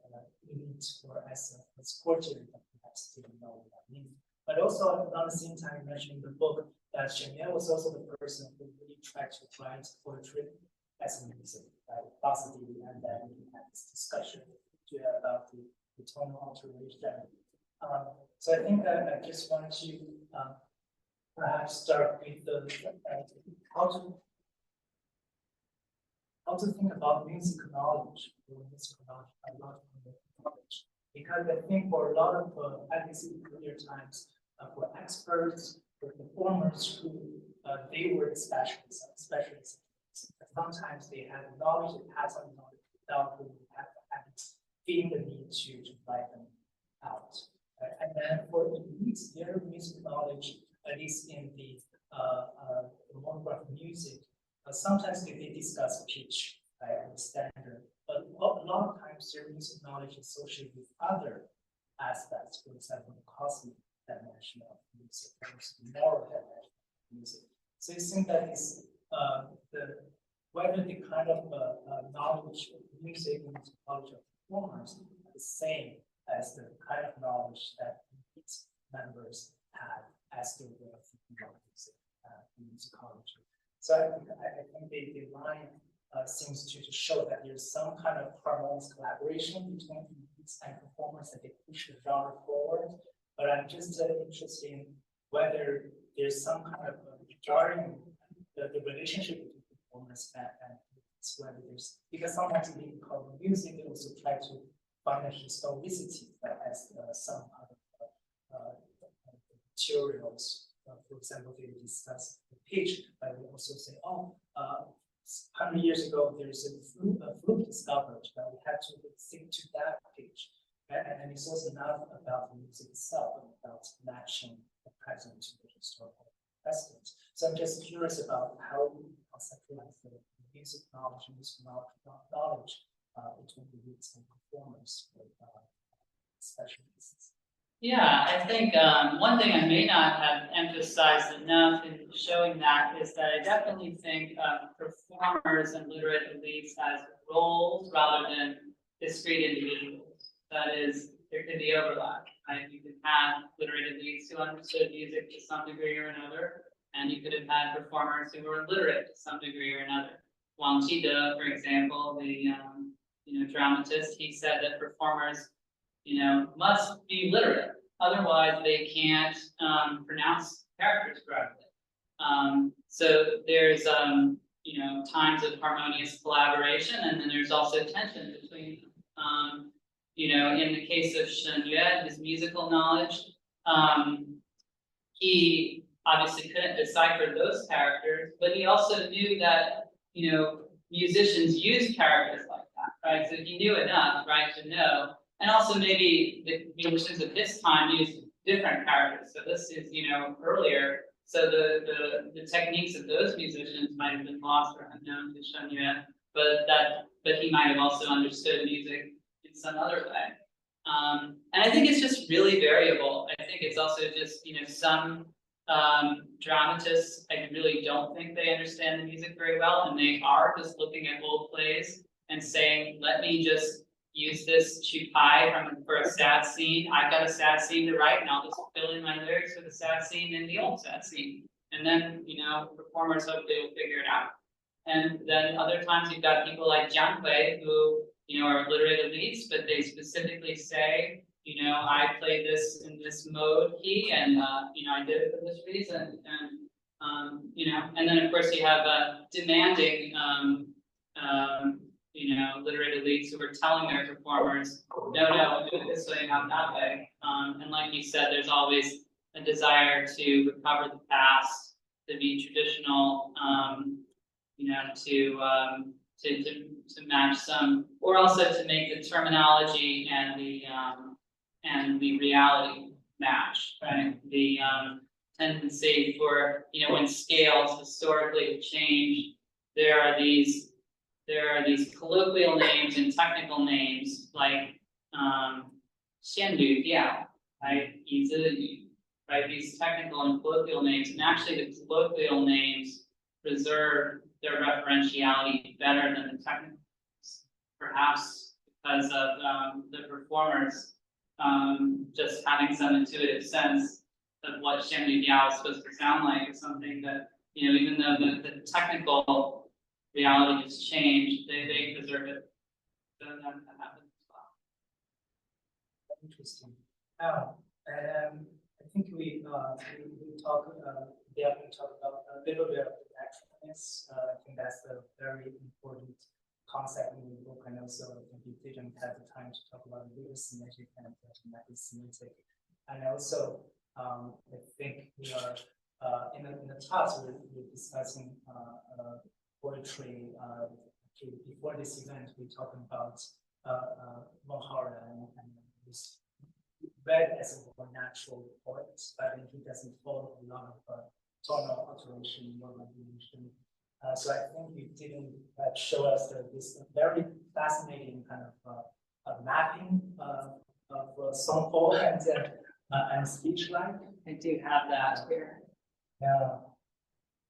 elite or as a courtier that perhaps didn't know what that means. But also at the same time, mentioned in the book that Schoenberger was also the person who really tried to write poetry as music, right? Possibly, and then we had this discussion about the tonal alteration. So I think I just want to perhaps start with the how to think about music knowledge, because I think for a lot of at least in earlier times, for experts, for performers who they were specialists. Sometimes they had knowledge, they pass on knowledge without really feeling the need to write them out. And then for elites, their music knowledge, at least in the monograph music, sometimes they discuss pitch, right, and standard, but a lot of times their music knowledge is associated with other aspects, for example, the cosmic dimension of music, the moral dimension of music. So it seems that it's whether the kind of knowledge of music and knowledge of performers is the same as the kind of knowledge that its members had as they were thinking about music in musicology. So I think the line seems to show that there's some kind of harmonious collaboration between leads and performers that they push the genre forward. But I'm just interested in whether there's some kind of regarding the relationship between performance and whether there's, because sometimes in called music, they also try to find a historicity that has some kind of materials. For example, they discuss the pitch, but we also say, 100 years ago, there's a flute discovered, but we have to stick to that pitch. And it's also not about the music itself, but about matching the present to the historical precedent. So I'm just curious about how you conceptualize the music knowledge and music knowledge between the roots and performers with specialists. Yeah, I think one thing I may not have emphasized enough in showing that is that I definitely think performers and literate elites as roles rather than discrete individuals. That is, there could be overlap. Right? You could have literate elites who understood music to some degree or another, and you could have had performers who were literate to some degree or another. Wang Qide, for example, the dramatist, he said that performers must be literate. Otherwise, they can't pronounce characters correctly. So there's, times of harmonious collaboration, and then there's also tension between, in the case of Shen Yue, his musical knowledge, he obviously couldn't decipher those characters, but he also knew that, musicians use characters like that, right? So he knew enough, right, to know. And also maybe the musicians of his time used different characters. So this is, earlier. So the techniques of those musicians might have been lost or unknown to Shen Yue, but he might have also understood music in some other way. And I think it's just really variable. I think it's also just, some dramatists, I really don't think they understand the music very well, and they are just looking at old plays and saying, let me just use this chupai for a sad scene. I've got a sad scene to write, and I'll just fill in my lyrics for the sad scene and the old sad scene. And then, performers hopefully will figure it out. And then other times you've got people like Jiang Hui who, are literate elites, but they specifically say, I play this in this mode key, and I did it for this reason, and then of course you have demanding, literate elites who are telling their performers, no, do it this way, not that way. And like you said, there's always a desire to recover the past, to be traditional, to match some, or also to make the terminology and the reality match, right? The tendency for, when scales historically have changed, there are these colloquial names and technical names like 仙女调, right? 椅子语, right? These technical and colloquial names, and actually the colloquial names preserve their referentiality better than the technical names, perhaps because of the performers just having some intuitive sense of what 仙女调 is supposed to sound like, or something that, even though the technical reality has changed, they preserve it. So that happens as well. Interesting. Now, I think we talk definitely talk about a little bit of the naturalness. I think that's a very important concept in the book, and also I think we didn't have the time to talk about lyricistic and metasemitic. And also, I think we are in the class we're discussing poetry. Before this event, we're talking about Mohara, and he's read as a more natural poet, but he doesn't follow a lot of tonal alteration, modulation. So I think you didn't show us this very fascinating kind of mapping of song poem and speech-like. I do have that here. Yeah,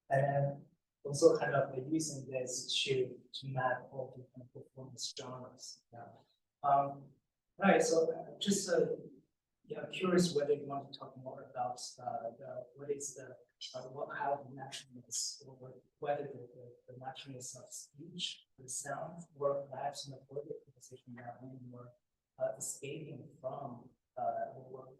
and also kind of using this to map all different performance genres. Yeah. Right. So just curious whether you want to talk more about what is the how the naturalness, or whether the naturalness of speech, the sound, or perhaps in the poetic composition that we more escaping from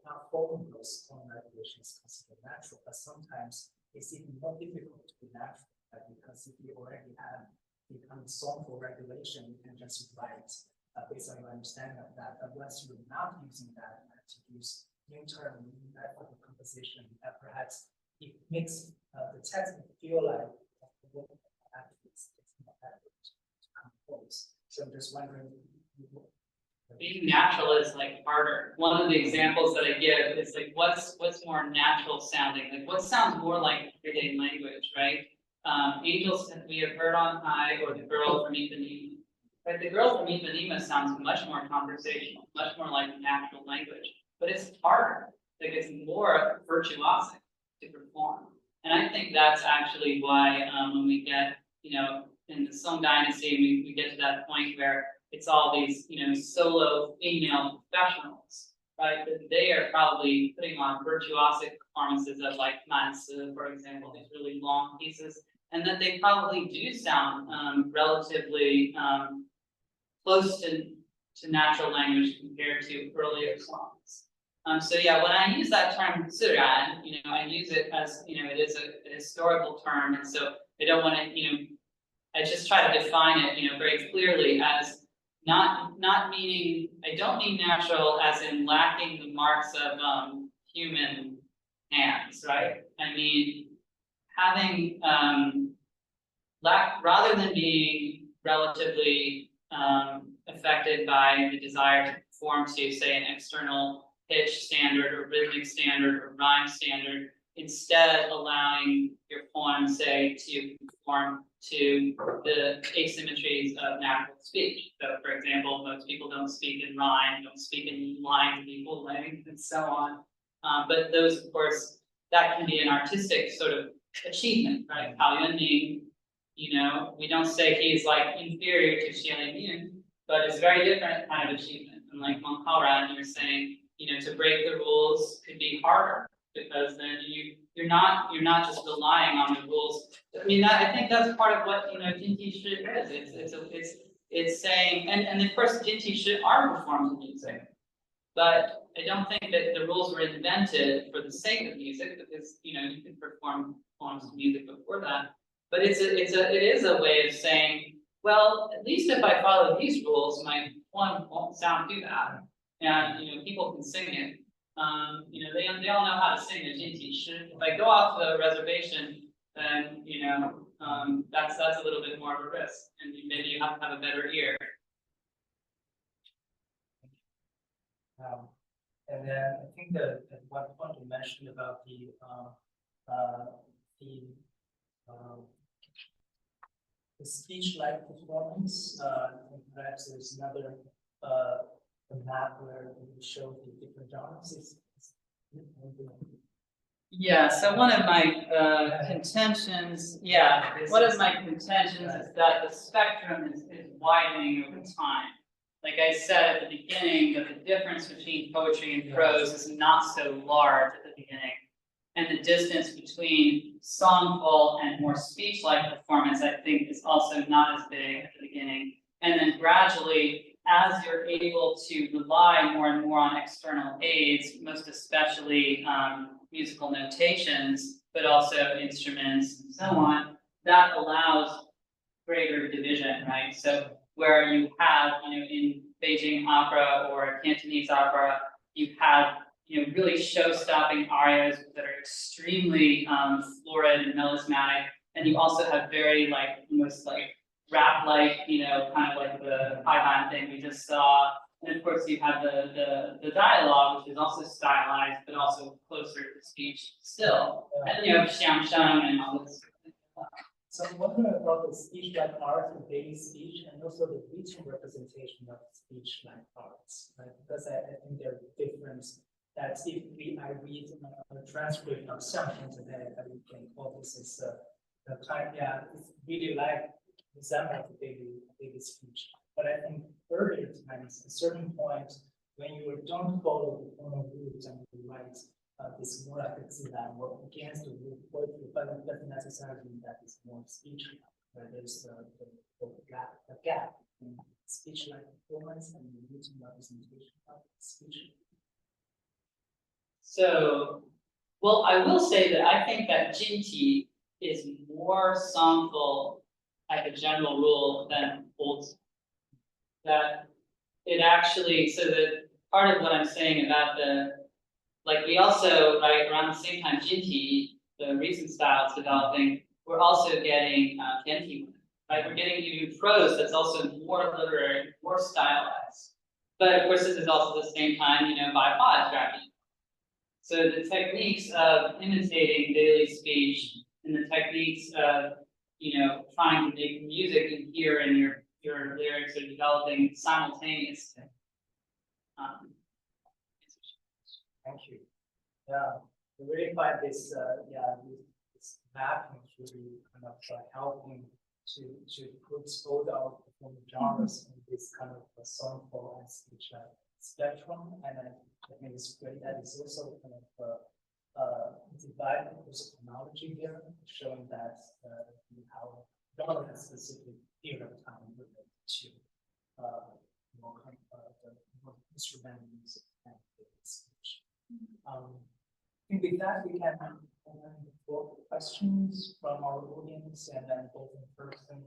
not following those form regulations considered natural, but sometimes it's even more difficult to be natural, right? Because if you already have the kind of songful regulation, you can just write based on your understanding of that. But once you're not using that, you have to use new term, new type of composition, perhaps it makes the text feel like it's not effort to compose. So I'm just wondering. Being natural is like harder. One of the examples that I give is like what's more natural sounding, like what sounds more like everyday language, right? Angels that we have heard on high, or the girl from Ipanema. Right, the girl from Ipanema sounds much more conversational, much more like natural language, but it's harder. Like it's more virtuosic to perform, and I think that's actually why when we get, in the Song Dynasty, we get to that point where it's all these, solo female professionals, right? But they are probably putting on virtuosic performances of like Manse, for example, these really long pieces, and that they probably do sound relatively close to natural language compared to earlier songs. So yeah, when I use that term "suran," I use it as, it is a historical term, and so I don't want to, I just try to define it, very clearly as not meaning, I don't mean natural as in lacking the marks of human hands, right? I mean having rather than being relatively affected by the desire to conform to, say, an external pitch standard or rhythmic standard or rhyme standard, instead allowing your poem, say, to conform to the asymmetries of natural speech. So, for example, most people don't speak in rhyme, don't speak in lines of equal length, and so on. But those, of course, that can be an artistic sort of achievement, right? Hao Yunming, we don't say he's like inferior to Xie Lingyun, but it's a very different kind of achievement. And like Meng Haoran, you're saying, to break the rules could be harder, because then you're not just relying on the rules. I mean, I think that's part of what Jinti Shi is. It's saying, and of course Jinti Shi are performed in music, but I don't think that the rules were invented for the sake of music, because you could perform forms of music before that. But it is a way of saying, well, at least if I follow these rules, my poem won't sound too bad, and people can sing it. They all know how to sing a Jinti Shi. If I go off the reservation, then that's a little bit more of a risk, and maybe you have to have a better ear. And then I think that at one point you mentioned about the speech-like performance. And perhaps there's another map where we show the different genres. Yeah, so one of my contentions is that the spectrum is widening over time. Like I said at the beginning, that the difference between poetry and prose is not so large at the beginning. And the distance between songful and more speech-like performance, I think, is also not as big at the beginning. And then gradually, as you're able to rely more and more on external aids, most especially musical notations, but also instruments and so on, that allows greater division, right? So where you have, in Beijing opera or Cantonese opera, you have, really show-stopping arias that are extremely florid and melismatic, and you also have very, almost rap-like, kind of like the Haiban thing we just saw. And of course, you have the dialogue, which is also stylized, but also closer to speech still. And you have Xiang Sheng and all this. So I'm wondering about the speech-like art and daily speech, and also the written representation of speech-like arts, right? Because I think there are differences. That if I read a transcript of something today, that we can call this as a kind, it's really like resemble the daily speech. But I think earlier times, at a certain point, when you don't follow the formal rules and you write this more like a zilai or against the rule poetry, but it doesn't necessarily mean that it's more speech. where there's the gap in speech-like performance and the written representation of speech. So, well, I will say that I think that Jinti is more songful, like a general rule, than old. That it actually, so that part of what I'm saying about like we also, right, around the same time Jinti, the recent style is developing, we're also getting Genti, right? We're getting even prose that's also more literary, more stylized. But of course, this is also at the same time, by pause drafting. So the techniques of imitating daily speech and the techniques of, trying to make music and hear in your lyrics are developing simultaneously. Thank you. Yeah, I really find this, this mapping really kind of helping to put both our performing genres in this kind of a songful and speech spectrum, and I think it's great that it's also kind of divided with technology here, showing that how genre has specific period of time related to more kind of the more instrumental music and speech. I think with that we can open for questions from our audience, and then both in person